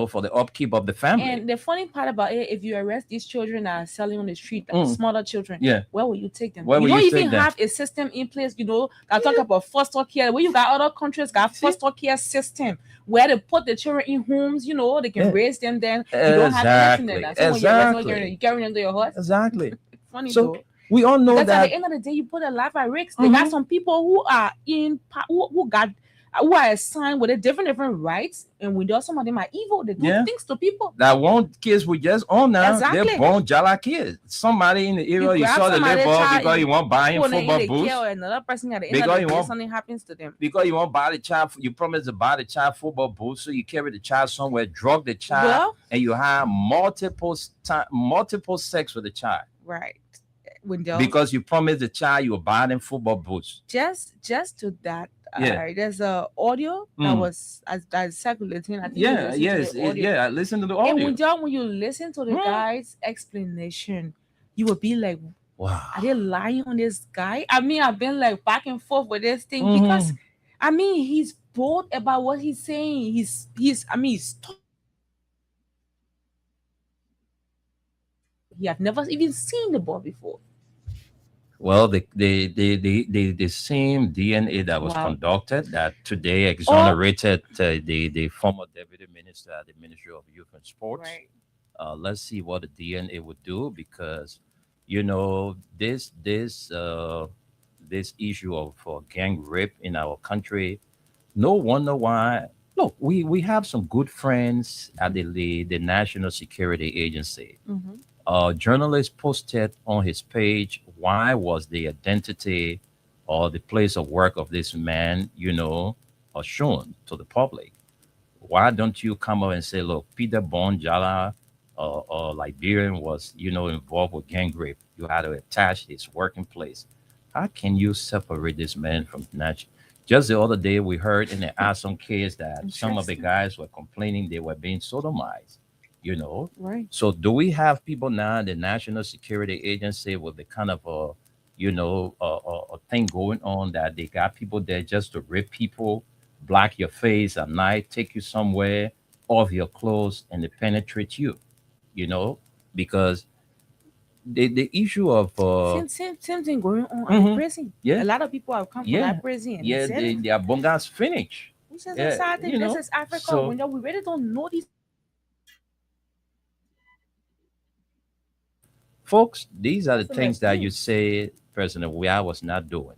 for the upkeep of the family. And the funny part about it, if you arrest these children that are selling on the street, smaller children, where will you take them? Where You will don't you even take them? have a system in place, that talk about foster care. Where you got other countries got foster care system where they put the children in homes, they can raise them then. You don't have anything like that. So when you're arresting children, you carry them to your house. Exactly. Funny So though. we all know Because at that. the end of the day, you put a life at risk. They got some people who are who are assigned with a different rights, and we know some of them are evil. They do things to people. That one kids we just own now, Exactly. they're born jala kids. Somebody in the area you grab saw the somebody's labor child, because you want to buy him put them in football the boots. care, or another person at the end Because of you the day, want- something happens to them. Because you want to buy the child, you promise to buy the child football boots, so you carry the child somewhere, drug the child, Well- and you have multiple sex with the child. Right. When they're Because you promised the child you will buy them football boots. just to that. Yeah. There's a audio that's circulating. I think you Yeah, listen to yes, the audio. yeah. Listen to the And audio. when you listen to the guy's explanation, you will be like, Wow. are they lying on this guy? I mean, I've been like back and forth with this thing Mhm. because I mean he's bold about what he's saying. He's he have never even seen the boy before. Well, the same DNA that was Wow. conducted that today exonerated the former deputy minister at the Ministry of Youth and Sports. Right. Let's see what the DNA would do, because this issue of gang rape in our country, no wonder why. Look, we have some good friends at the National Security Agency. Mhm. A journalist posted on his page, why was the identity or the place of work of this man, are shown to the public. Why don't you come out and say, look, Peter Bonjala or Liberian was, involved with gang rape. You had to attach his working place. How can you separate this man from national? Just the other day, we heard in the Asom case that some of the guys were complaining they were being sodomized, Right. So do we have people now in the National Security Agency with the kind of a thing going on that they got people there just to rape people, black your face at night, take you somewhere, off your clothes, and they penetrate you, because the issue of Same thing going on in Mhm. prison. Yeah. A lot of people have come from Yeah. that prison. And yeah, they said the abungas finish. which is Yeah, a sad thing. This is Africa. so- We really don't know these. Folks, these are the That's the things best that thing. you say President Weah was not doing.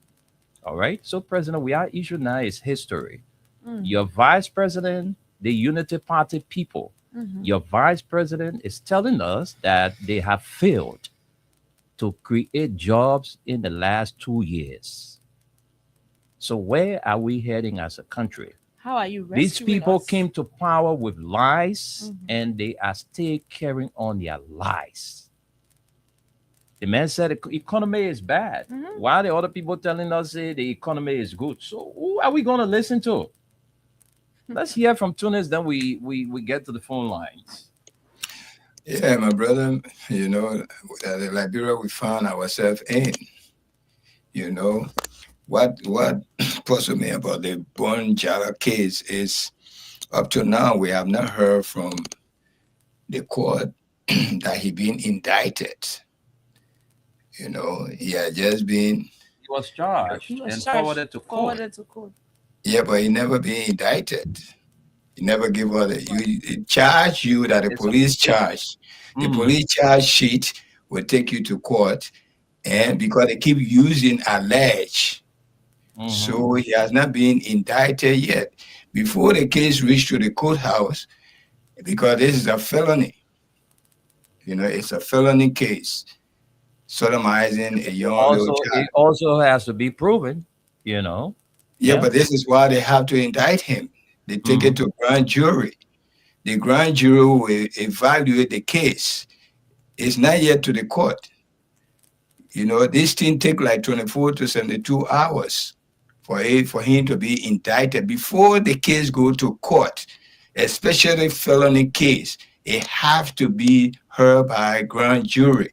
All right. So President Weah issue now is history. Mm. Your vice president, the Unity Party people, Mhm. your vice president is telling us that they have failed to create jobs in the last 2 years. So where are we heading as a country? How are you These rescuing people us? came to power with lies Mhm. and they are still carrying on their lies. The man said the economy is bad. Mhm. Why are the other people telling us the economy is good? So who are we going to listen to? Let's hear from Tunis, then we get to the phone lines. Yeah, my brother, the Liberia we found ourselves in, what puzzled me about the Bonjala case is up to now we have not heard from the court that he been indicted. He had just been, He was charged He was and charged, forwarded to court. forwarded to court. yeah, but he never been indicted. He never give all the you charge you that the It's police a- charge. The Mhm. police charge sheet will take you to court, and because they keep using allege, Mhm. so he has not been indicted yet. Before the case reached to the courthouse, because this is a felony. It's a felony case, sodomizing a young also, little child. it also has to be proven, Yeah, Yeah. but this is why they have to indict him. They take it to grand jury. The grand jury will evaluate the case. It's not yet to the court. This thing take like 24 to 72 hours for him to be indicted before the case go to court, especially felony case. It have to be heard by grand jury.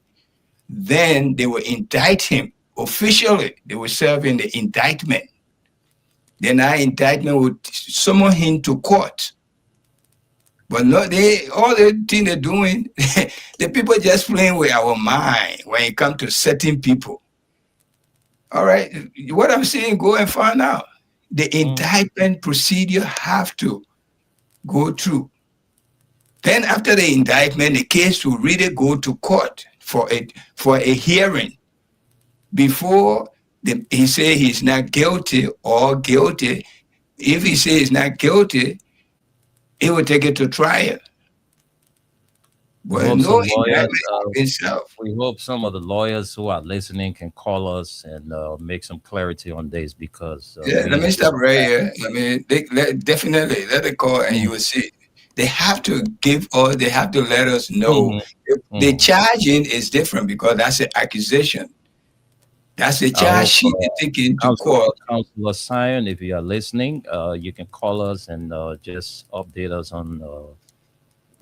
Then they will indict him officially. They will serve in the indictment. Then that indictment would summon him to court. But no, all the thing they're doing, the people just playing with our mind when it comes to certain people. All right, what I'm saying, go and find out. The indictment procedure have to go through. Then after the indictment, the case will really go to court for a hearing before he say he's not guilty or guilty. If he says he's not guilty, he will take it to trial. We But hope no some lawyers, indictment of himself. we hope some of the lawyers who are listening can call us and make some clarity on this because Yeah, let me stop right here. Definitely let it call and you will see. They have to they have to let us know. The charging is different because that's an accusation. That's a charge sheet they take into court. Councilor Sion, if you are listening, you can call us and just update us on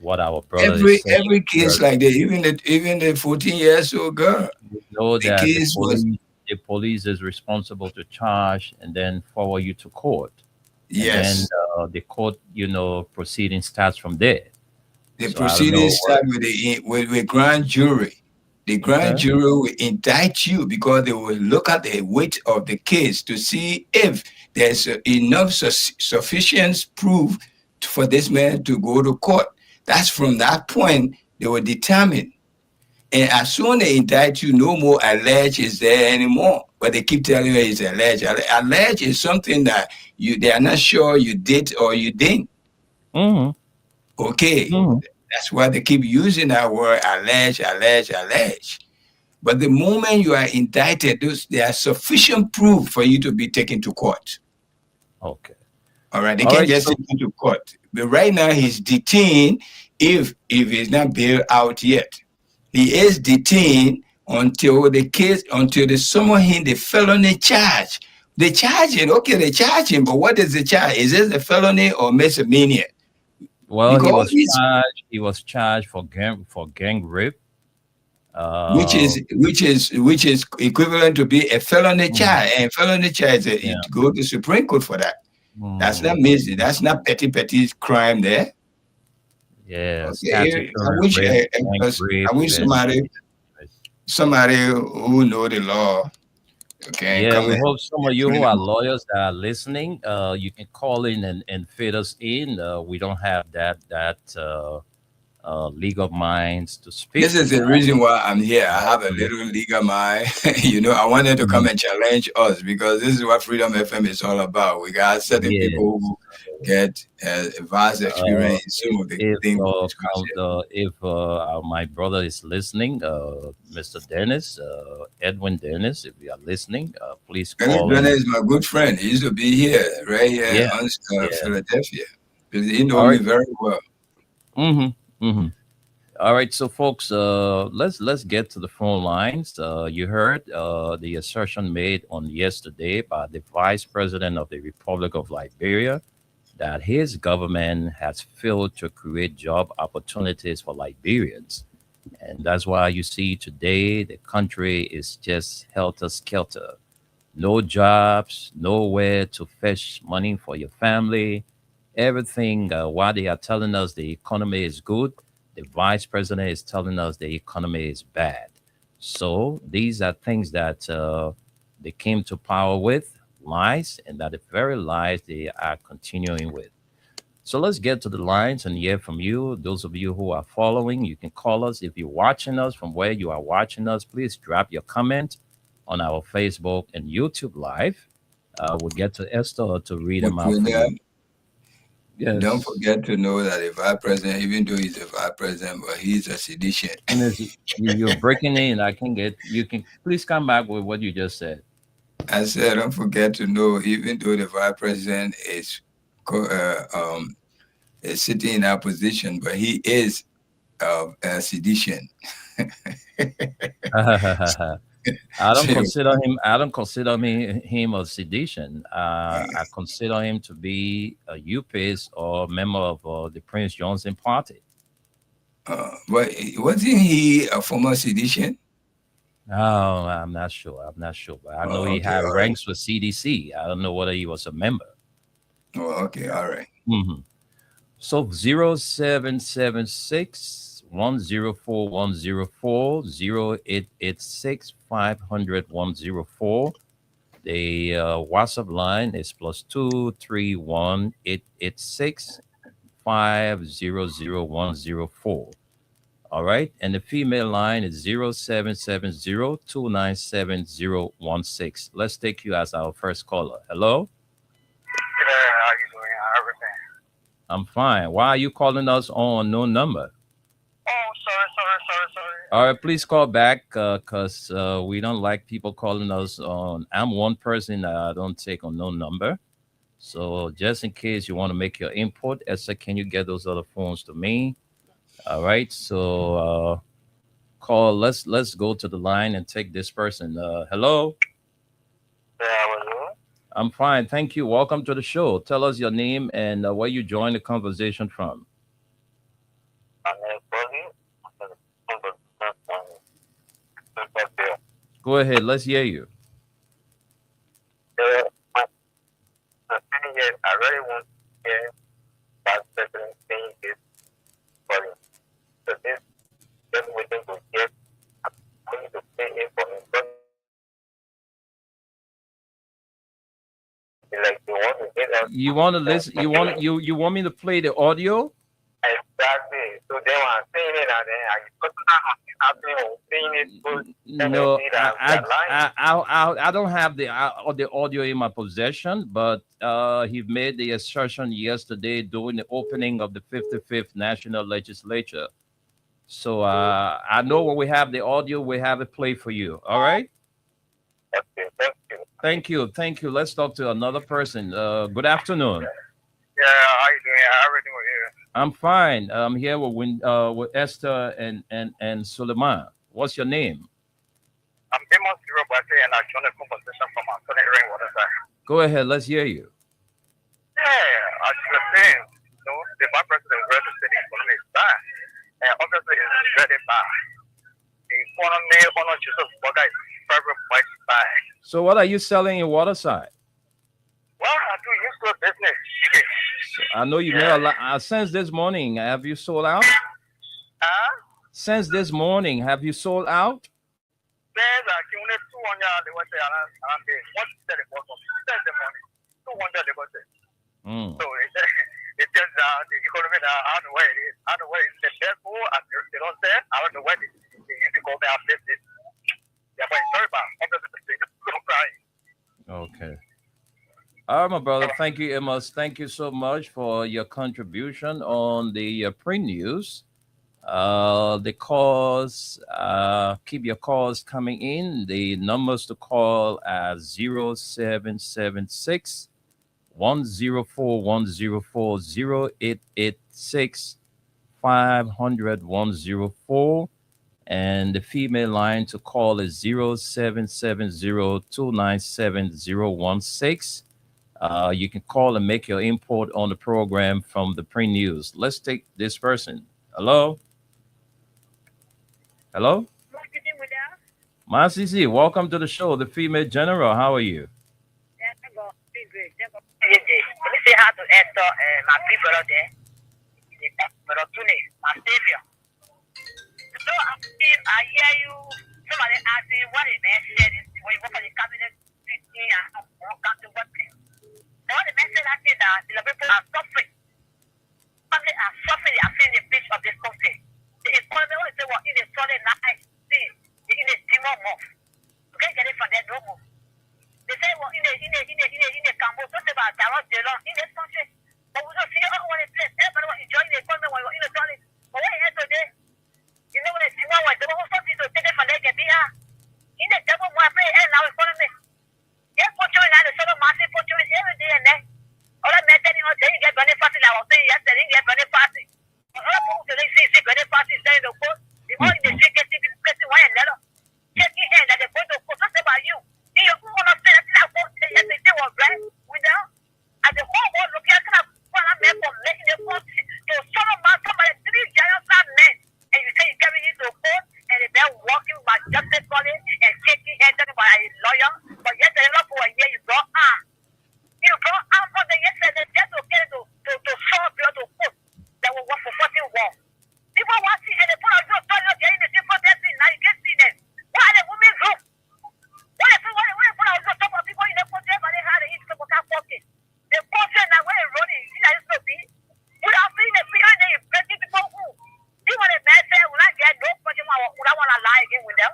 what our brother is saying. Every case like that, even the 14 years old girl. We know the that case was the police is responsible to charge and then forward you to court. yes. And then the court, proceeding starts from there. The So I don't know proceedings start with grand jury. The grand Okay. jury will indict you because they will look at the weight of the case to see if there's enough sufficient proof for this man to go to court. That's from that point they will determine. And as soon as they indict you, no more allege is there anymore. But they keep telling you it's alleged. Allege is something that they are not sure you did or you didn't. Mhm. Okay. Mhm. That's why they keep using that word allege. But the moment you are indicted, there are sufficient proof for you to be taken to court. Okay. All right. They can't just take him to court. But right now he's detained if he's not bailed out yet. He is detained until they summon him the felony charge. They charge him, they charge him, but what is the charge? Is this a felony or misdemeanor? Well, he was charged for gang rape. Which is equivalent to be a felony charge, and felony charge it go to Supreme Court for that. That's not petty crime there. Yeah. Okay. I wish somebody who know the law. Okay. Yeah, we hope some of you who are lawyers that are listening, you can call in and fit us in. We don't have that legal minds to speak. This is the reason why I'm here. I have a little legal mind. I wanted to come and challenge us because this is what Freedom FM is all about. We got certain people who get vast experience in some of the things. If my brother is listening, Mr. Dennis, Edwin Dennis, if you are listening, please call. Dennis is my good friend. He used to be here, right here in Philadelphia. He knows me very well. All right, so folks, let's get to the phone lines. You heard the assertion made on yesterday by the Vice President of the Republic of Liberia that his government has failed to create job opportunities for Liberians. And that's why you see today the country is just helter-skelter. No jobs, nowhere to fetch money for your family. Everything, while they are telling us the economy is good, the vice president is telling us the economy is bad. So these are things that they came to power with, lies, and that the very lies they are continuing with. So let's get to the lines and hear from you. Those of you who are following, you can call us. If you're watching us from where you are watching us, please drop your comment on our Facebook and YouTube live. We'll get to Esther to read them out. Yes. Don't forget to know that the vice president, even though he's a vice president, but he's a sedition. You're breaking in. You can please come back with what you just said. I said, don't forget to know, even though the vice president is sitting in that position, but he is a sedition. I don't consider him a sedition. I consider him to be a UPS or member of the Prince Johnson party. But wasn't he a former sedition? Oh, I'm not sure. But I know he had ranks with CDC. I don't know whether he was a member. Oh, okay. All right. So 0776 104 104 0886 500 104. The WhatsApp line is +2 31 886 500 104. All right, and the female line is 0770 297 016. Let's take you as our first caller. Hello. How you doing? Everything. I'm fine. Why are you calling us on unknown number? Oh, sorry. All right, please call back because we don't like people calling us on. I'm one person that I don't take unknown number. So just in case you want to make your input, Esther, can you get those other phones to me? All right, so call. Let's go to the line and take this person. Hello. I'm fine, thank you. Welcome to the show. Tell us your name and where you joined the conversation from. Go ahead. Let's hear you. I really want to hear that person saying this for him. So this just waiting to get. I'm going to pay him for him. Like you want to get us. You want to listen? You want me to play the audio? Exactly. So then when I'm saying it, and then no, I don't have the audio in my possession, but he made the assertion yesterday during the opening of the 55th National Legislature. So I know when we have the audio, we have it play for you. All right. Okay, thank you. Thank you. Thank you. Let's talk to another person. Good afternoon. Yeah, how you doing? Everything with you. I'm fine. I'm here with Esther and Suleiman. What's your name? I'm Amos Robati, and I joined a conversation from Anthony Rainwater. Go ahead. Let's hear you. Yeah, as you were saying, the bad president where the city economy is bad. And obviously it's very bad. The economy on Jesus Burger is very much bad. So what are you selling in Waterside? Well, I do useful business. I know you made a lot. Since this morning, have you sold out? Since this morning, have you sold out? There's only 200 they were saying around the what said it was since the morning. 200 they were saying. So it's just the economy I don't know where it is. I don't know where it's the best for as they don't say. I don't know where they used to go there and business. Yeah, but it's very bad. Obviously, don't cry. Okay. All right, my brother. Thank you, Amos. Thank you so much for your contribution on the pre-news. The calls, keep your calls coming in. The numbers to call are 0776 104 104 0886 500 104. And the female line to call is 0770 297 016. You can call and make your input on the program from the pre-news. Let's take this person. Hello? Hello? Masisi, welcome to the show, the female general. How are you? Let me say hi to Esther and my people out there. Brother Tune, my savior. So I hear you, somebody asking what a man said when you work for the cabinet and come to work. All the men said that the people are suffering. Family are suffering, they are feeling the pinch of this country. The economy, when they say, well, in the solid night, in the demon move. You can't get it from there no more. They say, well, in the Cambo, don't say about Darrow, in this country. But we don't see everyone in place. Everybody was enjoying the economy when we're in the solid. But what is today? You know what it's demon was, they were also to take it from there, get here. In the devil, more play, and now economy. Yes, for children, and the sort of massive for children every day and then. All that meant you get benefit, like I was saying yesterday, you get benefit. All the people today see benefit is saying the quote. The only the shit gets one another. Get the end that they're going to quote. Talk about you. In your own understanding, that quote, they were right with them. And the whole world looking at kind of what I'm there for making the quote. So some of my somebody 3 giant men. And you say you carry it to court and they're walking by justice calling and shaking hands by a lawyer. But yet they're not for a year you brought arms. You brought arms for the yesterday just to get to solve your to court that will work for 14 war. People watching and they put on your toilet, they're in the different thing. Now you can see them. Why are the women group? What if you put on your top of people in the country, but they had it people can't walk it. The country now when it's running, you know, it's not be. We have seen the people they breaking people who. Even the man said, when I get no project, I want to lie again with them.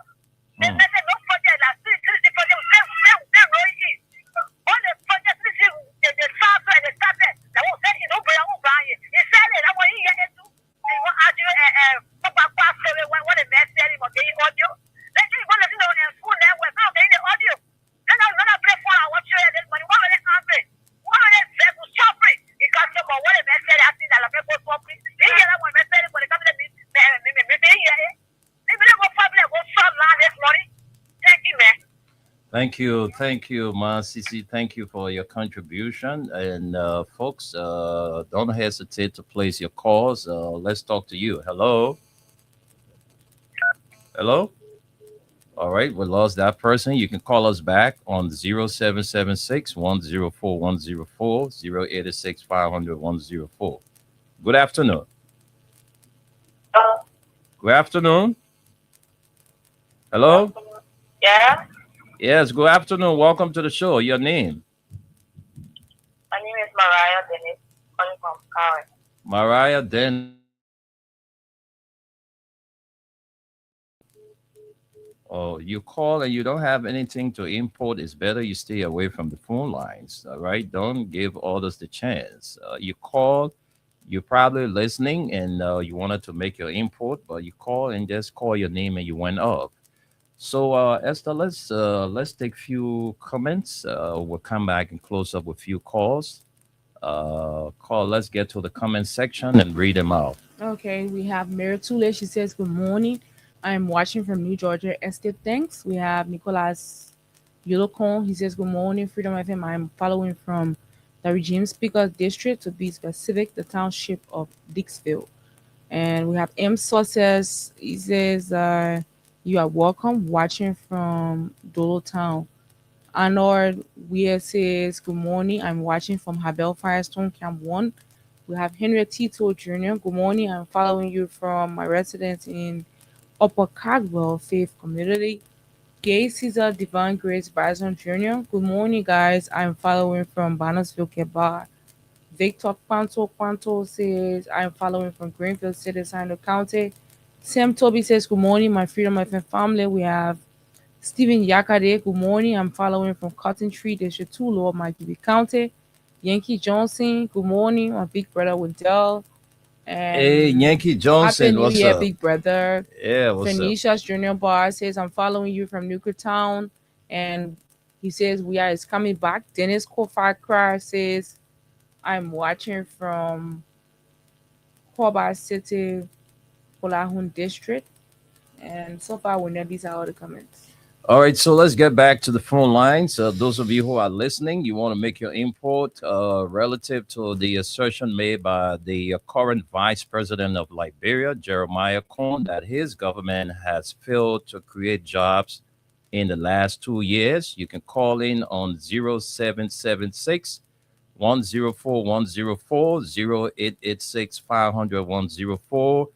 The man said, no project, like, the project, they're rolling. All the projects, the software, the started, that won't say, you know, but I won't buy it. He said it, I want to hear it too. They want to argue, what the man said, he was getting audio. Then you go to the school network, now getting the audio. Then I'm going to play for I want to hear this money. What are they angry? What are they suffering? Because about what the man said, I think that the people suffering. He hear that one man said, but the company, Thank you, Masisi. Thank you for your contribution. And folks, don't hesitate to place your calls. Let's talk to you. Hello. Hello. All right, we lost that person. You can call us back on 0776 104 104 0886 500 104. Good afternoon. Good afternoon. Hello? Yeah? Yes, good afternoon. Welcome to the show. Your name? My name is Mariah Dennis, calling from Karen. Mariah Dennis. Oh, you call and you don't have anything to import. It's better you stay away from the phone lines. All right. Don't give others the chance. You call, You're probably listening and you wanted to make your input, but you call and just call your name and you went up. So Esther, let's take few comments. We'll come back and close up with few calls. Let's get to the comment section and read them out. Okay, we have Meritule. She says, "Good morning. I'm watching from New Georgia. Esther, thanks." We have Nicolas Yolocon. He says, "Good morning, Freedom FM. I'm following from the Regime Speaker District, to be specific, the township of Dixville." And we have M. Sources. He says, "You are welcome, watching from Dolo Town." Arnold Weir says, "Good morning. I'm watching from Habel Firestone Camp 1. We have Henry Tito Jr. "Good morning. I'm following you from my residence in Upper Caldwell Faith Community." Gay Caesar Divine Grace Bison Jr. "Good morning, guys. I'm following from Bannersville, Quebec." Victor Quanto says, "I'm following from Greenfield City, Sino County." Sam Toby says, "Good morning, my Freedom FM family." We have Stephen Yakade. "Good morning. I'm following from Cotton Tree, District 2, Lower Maggie County." Yankee Johnson, "Good morning, my big brother Wendell." And Hey, Yankee Johnson, Happy New what's Year, up? big brother. Yeah, what's up? Phoenicia's Junior Bar says, "I'm following you from Newcastle," and he says, "We are is coming back." Dennis Kofakra says, "I'm watching from Koba City, Polahun District." And so far, we know these are all the comments. All right, so let's get back to the phone lines. Those of you who are listening, you want to make your input relative to the assertion made by the current Vice President of Liberia, Jeremiah Cohn, that his government has failed to create jobs in the last 2 years. You can call in on 0776 104 104, 0886 500 104.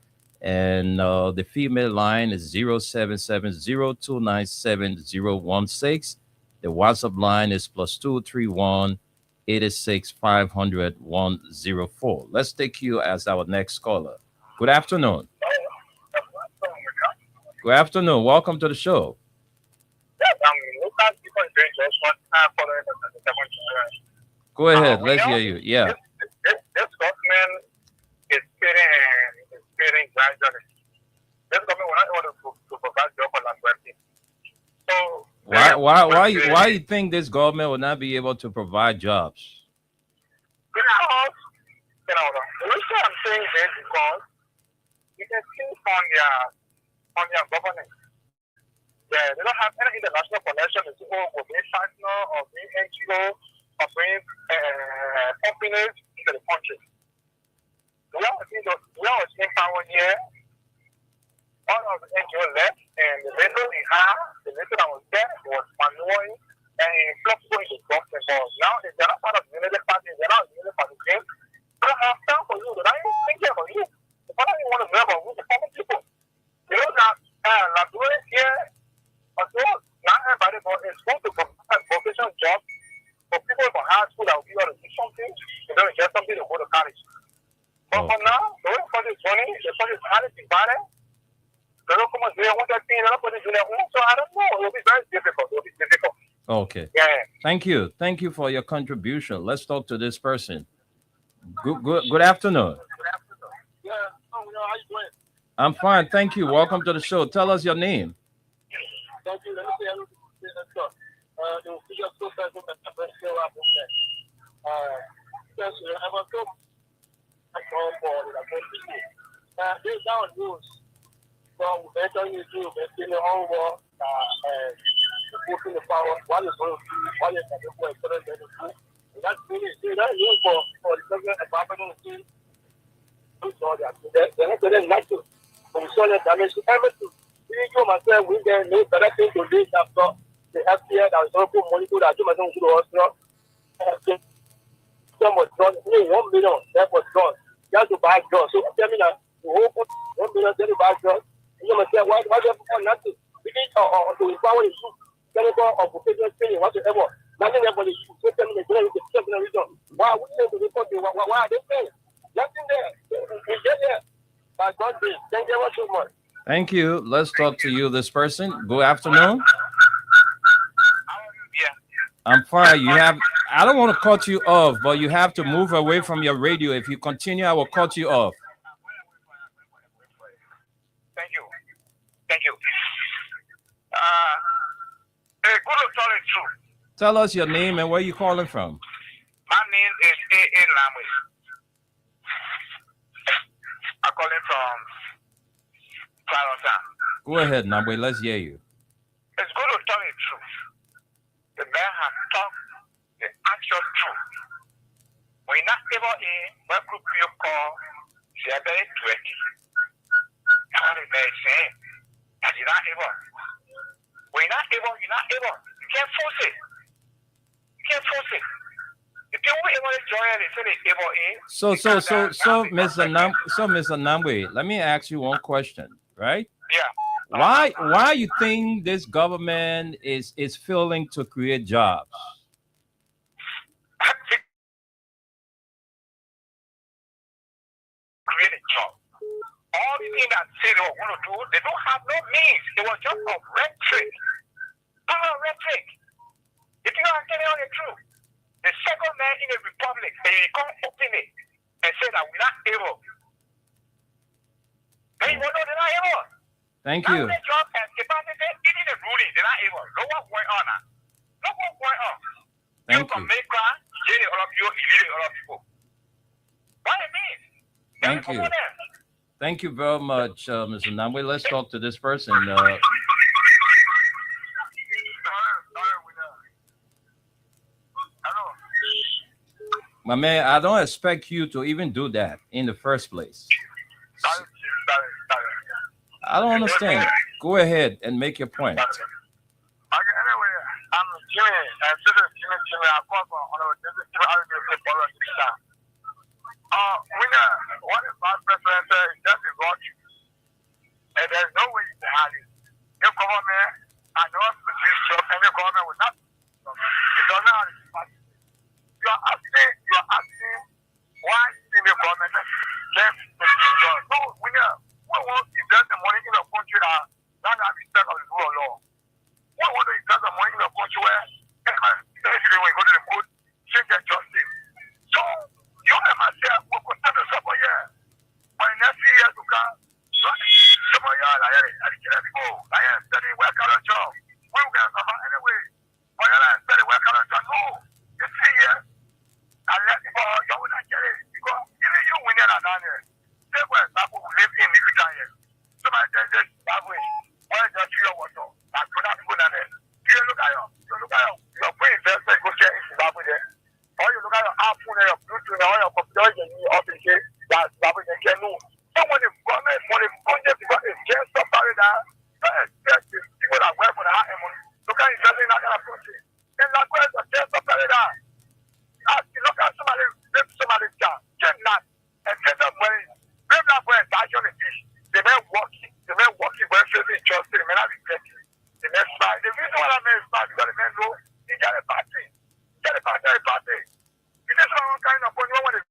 And the female line is 0770-297-016. The WhatsApp line is +231 86 500 104. Let's take you as our next caller. Good afternoon. Good afternoon. Welcome to the show. Go ahead. Let's hear you. Yeah. This government is creating gradually. This government will not be able to provide job for Liberia. So Why you think this government will not be able to provide jobs? Because, the reason I'm saying this is because you can see on their governance. Yeah, they don't have any international connection with people who bring partner or bring NGO or bring companies into the country. We are in power here. All of the NGO left, and the leader we have, the leader that was there was manually and flexible in the government. But now they're not part of the United Party, they're not the United Party team. They don't have time for you, they're not even thinking about you. They don't even want to know about you, the common people. You know that Liberia here, although not everybody, but it's going to provide professional jobs for people from high school that will be able to do something, and then get something to go to college. But for now, the way the country is running, the country is highly divided. They don't come and do what they're saying, they don't put it in their own. So I don't know. It'll be very difficult. It'll be difficult. Okay. Yeah. Thank you. Thank you for your contribution. Let's talk to this person. Good afternoon. Yeah. How you doing? I'm fine. Thank you. Welcome to the show. Tell us your name. Thank you. Let me say let's go. The official school person that I'm going to show up. Because I was so on board. This down rules. So we better you do, but in the whole world, and putting the power, what is going to do, what is going to do, and that's really, that is for the government environment to see. We saw that. They're not going to we saw that damage to everything. You myself, we then know better thing to do after the FPA that was going to put money to that, you myself to the hospital. Some was done, 1 million, that was done. You have to buy drugs. So tell me that you won't put 1 million to buy drugs. You must say, why do you have nothing? We need to empower the youth, chemical or vocational training, whatsoever. Nothing there for the youth. So tell me the reason. Why would you say to the country? Why are they saying? Nothing there. We get there. By God's grace. Thank you so much. Thank you. Let's talk to you, this person. Good afternoon. Yeah. I'm fine. I don't want to cut you off, but you have to move away from your radio. If you continue, I will cut you off. Thank you. Thank you. Good to tell you true. Tell us your name and where you calling from. My name is A.A. Lamwe. I'm calling from Clarence. Go ahead, Nambwe. Let's hear you. It's good to tell you true. The man has talked the actual truth. We're not able in what group you call February 20. That's what the man is saying. That you're not able. We're not able, you're not able. You can't force it. You can't force it. If you were able to join it, it's only able in. So, Mr. Nambwe, let me ask you one question, right? Yeah. Why you think this government is failing to create jobs? Create a job. All the things that say they want to do, they don't have no means. It was just a rhetoric. Rhetoric. If you are telling the truth, the second man in the republic, they can't open it and say that we're not able. They will know they're not able. Thank you. Now, job and capacity, even the ruling, they're not able. No one going on now. No one going on. Thank you. From America, you get all of you, you get all of people. What it means? Thank you. Thank you very much, Mr. Nambwe. Let's talk to this person. My man, I don't expect you to even do that in the first place. I don't understand. Go ahead and make your point. Okay, anyway, I'm Jimmy, and this is Jimmy. I call for this is Jimmy. What is my president is just a rock. And there's no way you can hide it. Your government, I know it's the job, and your government will not. It doesn't have to be. You are asking why the government can't do the job. No, we want to invest the money in a country that doesn't have respect of the rule of law. We want to invest the money in a country where especially when you go to the court, change their justice. So, you and myself will consider some year. But in the next few years to come, some of y'all are studying work out a job. We will get some anyway. But y'all are studying work out a job. No, this year, I let people, you will not get it. Because even you win it down there. Say, for example, we live in Michigan here. Somebody says, this Zimbabwe, where is that tree of water? That's good enough to go down there. You look at your free investor, go share in Zimbabwe there. Or you look at your iPhone or your Bluetooth or your computer, you need office here. That's Zimbabwe, they can know. So when the government, when the project, because it's just somebody that, people that work for the high money, look at investing in that kind of project. Then like, where's the just somebody that? You look at somebody's job, get that, and get that money. Maybe that's where it's actually on the beach. They may working where facing injustice, they may not be getting. They may smile. The reason why that man is smile because the man know he got a party. Get a party. You just want kind of money,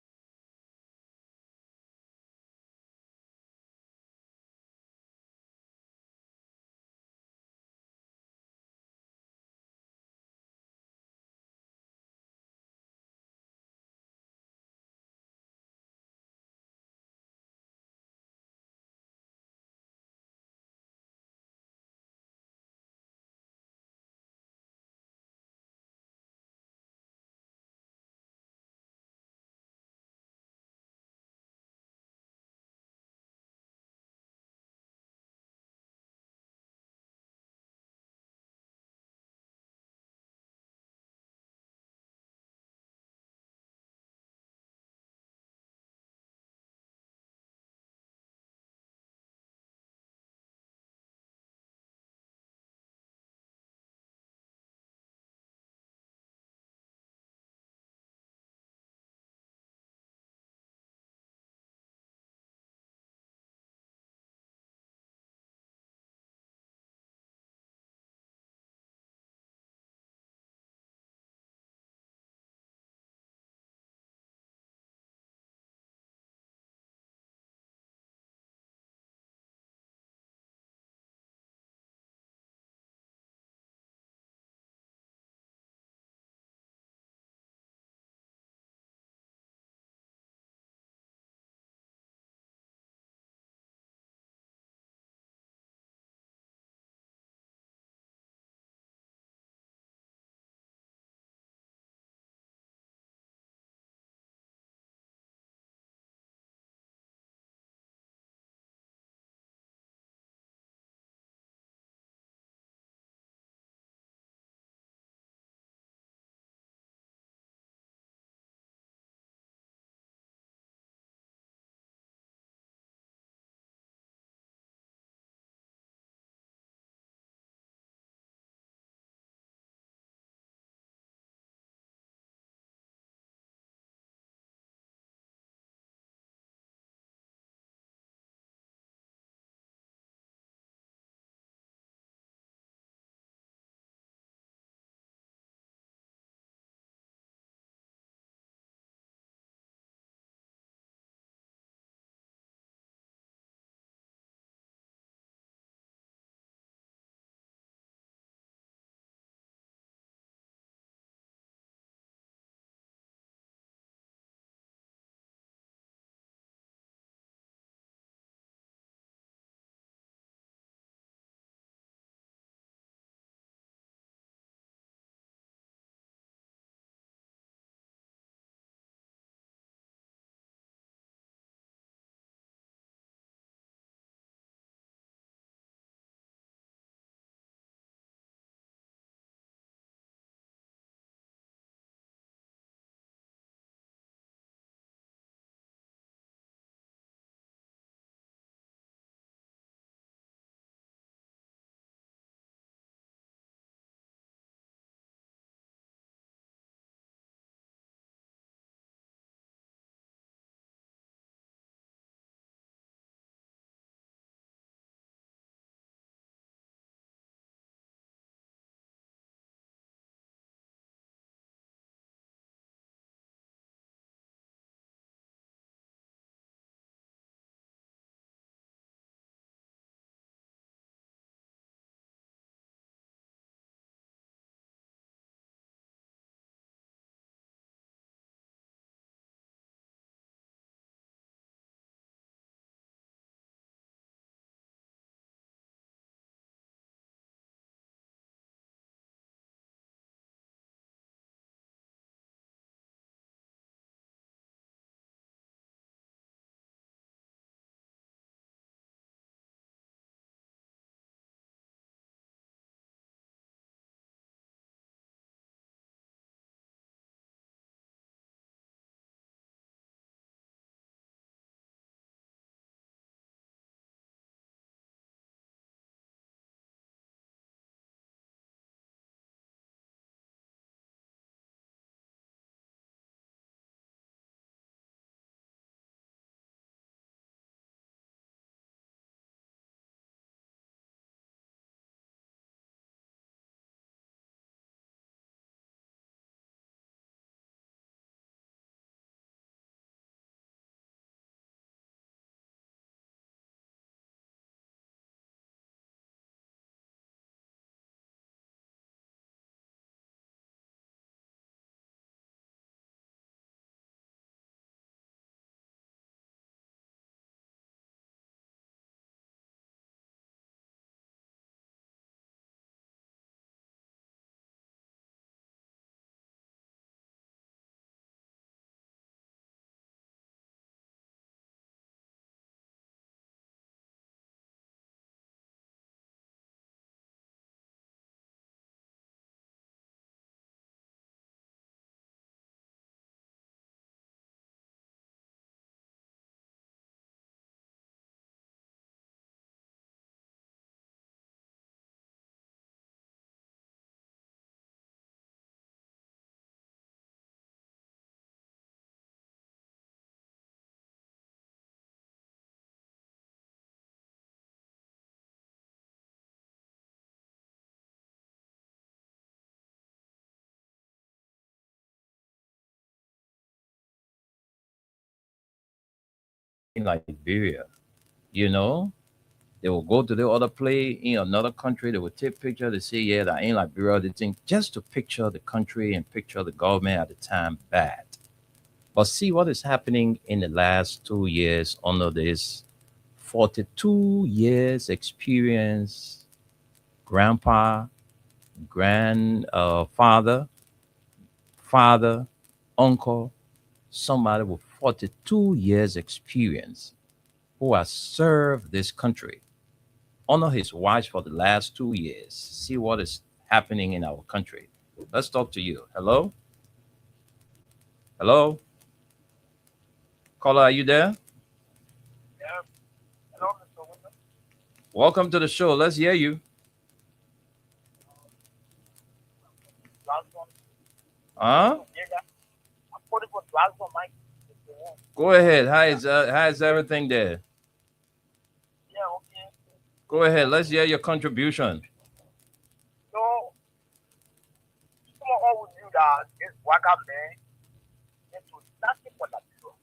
in Liberia. You know, they will go to the other play in another country. They will take picture. They say, yeah, that in Liberia, they think just to picture the country and picture the government at the time bad. But see what is happening in the last 2 years under this 42 years experience, grandpa, grandfather, father, uncle, somebody with 42 years experience who has served this country honor his wife for the last 2 years. See what is happening in our country. Let's talk to you. Hello? Hello? Caller, are you there? Yeah. Hello, Mr. Winter. Welcome to the show. Let's hear you. Last one. Huh? Yeah. I'm putting for last one, Mike. Go ahead. How is everything there? Yeah, okay. Go ahead. Let's hear your contribution. So, someone always knew that this Waka man into nothing but that people.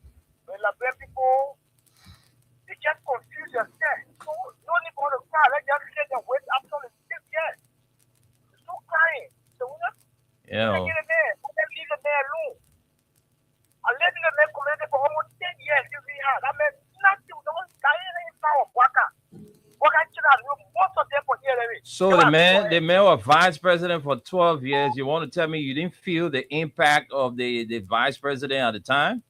When Liberian people, they just confuse themselves. So, no need for the cry. Let's just let them wait after the 6 years. It's so crying. So, we just Yeah. get a man. We just leave the man alone. I let the man community for almost 10 years. You see how that man nothing. Don't die in power of Waka. Waka children, most of them for here. So the man was vice president for 12 years. You want to tell me you didn't feel the impact of the vice president at the time?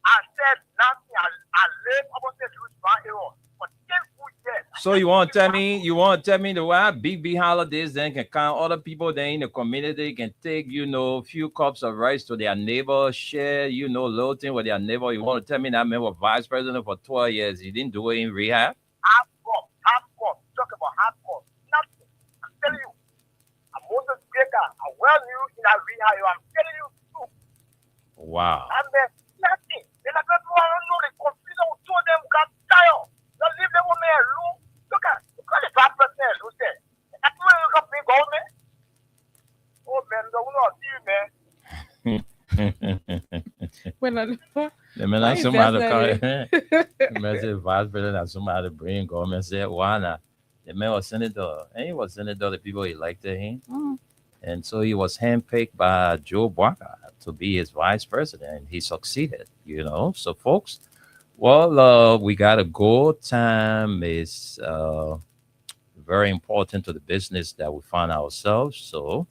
I said nothing. I live about this with my hero for 10 good years. So you want to tell me the way big holidays then can count other people then in the community can take, few cups of rice to their neighbor, share, little thing with their neighbor. You want to tell me that man was vice president for 12 years. He didn't do it in rehab? Half cup. Talk about half cup. Nothing. I'm telling you. I'm Moses Baker. I well knew in a rehab. I'm telling you too. Wow. And then nothing. Then I got don't know the confusion who told them got tired. Don't leave them woman alone. Look at the bad person who said. I told you got big government. Oh man, don't know see you, man. Somebody vice president and somebody bring government said, why not? The man was senator, and he was senator, the people elected him. And so he was handpicked by Joe Bwaka to be his vice president. He succeeded, So, folks, well, we got to go. Time is very important to the business that we find ourselves. So,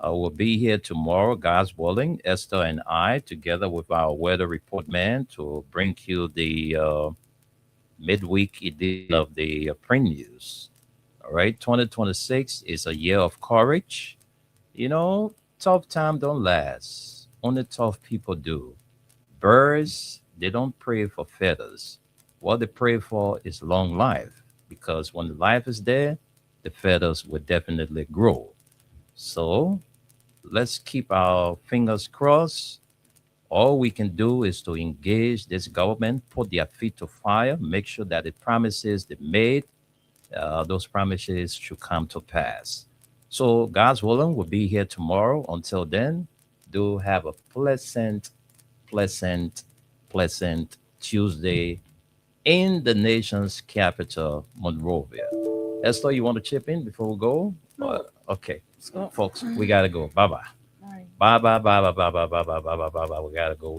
we'll be here tomorrow, God's willing, Esther and I, together with our weather report man, to bring you the midweek edition of the print news. All right, 2026 is a year of courage. Tough time don't last. Only tough people do. Birds, they don't pray for feathers. What they pray for is long life, because when the life is there, the feathers will definitely grow. So let's keep our fingers crossed. All we can do is to engage this government, put their feet to fire, make sure that the promises they made, those promises should come to pass. So God's willing, we'll be here tomorrow. Until then, do have a pleasant Tuesday in the nation's capital, Monrovia. Esther, you want to chip in before we go? No. Okay, folks, we got to go. Bye-bye. Bye. Bye. We got to go.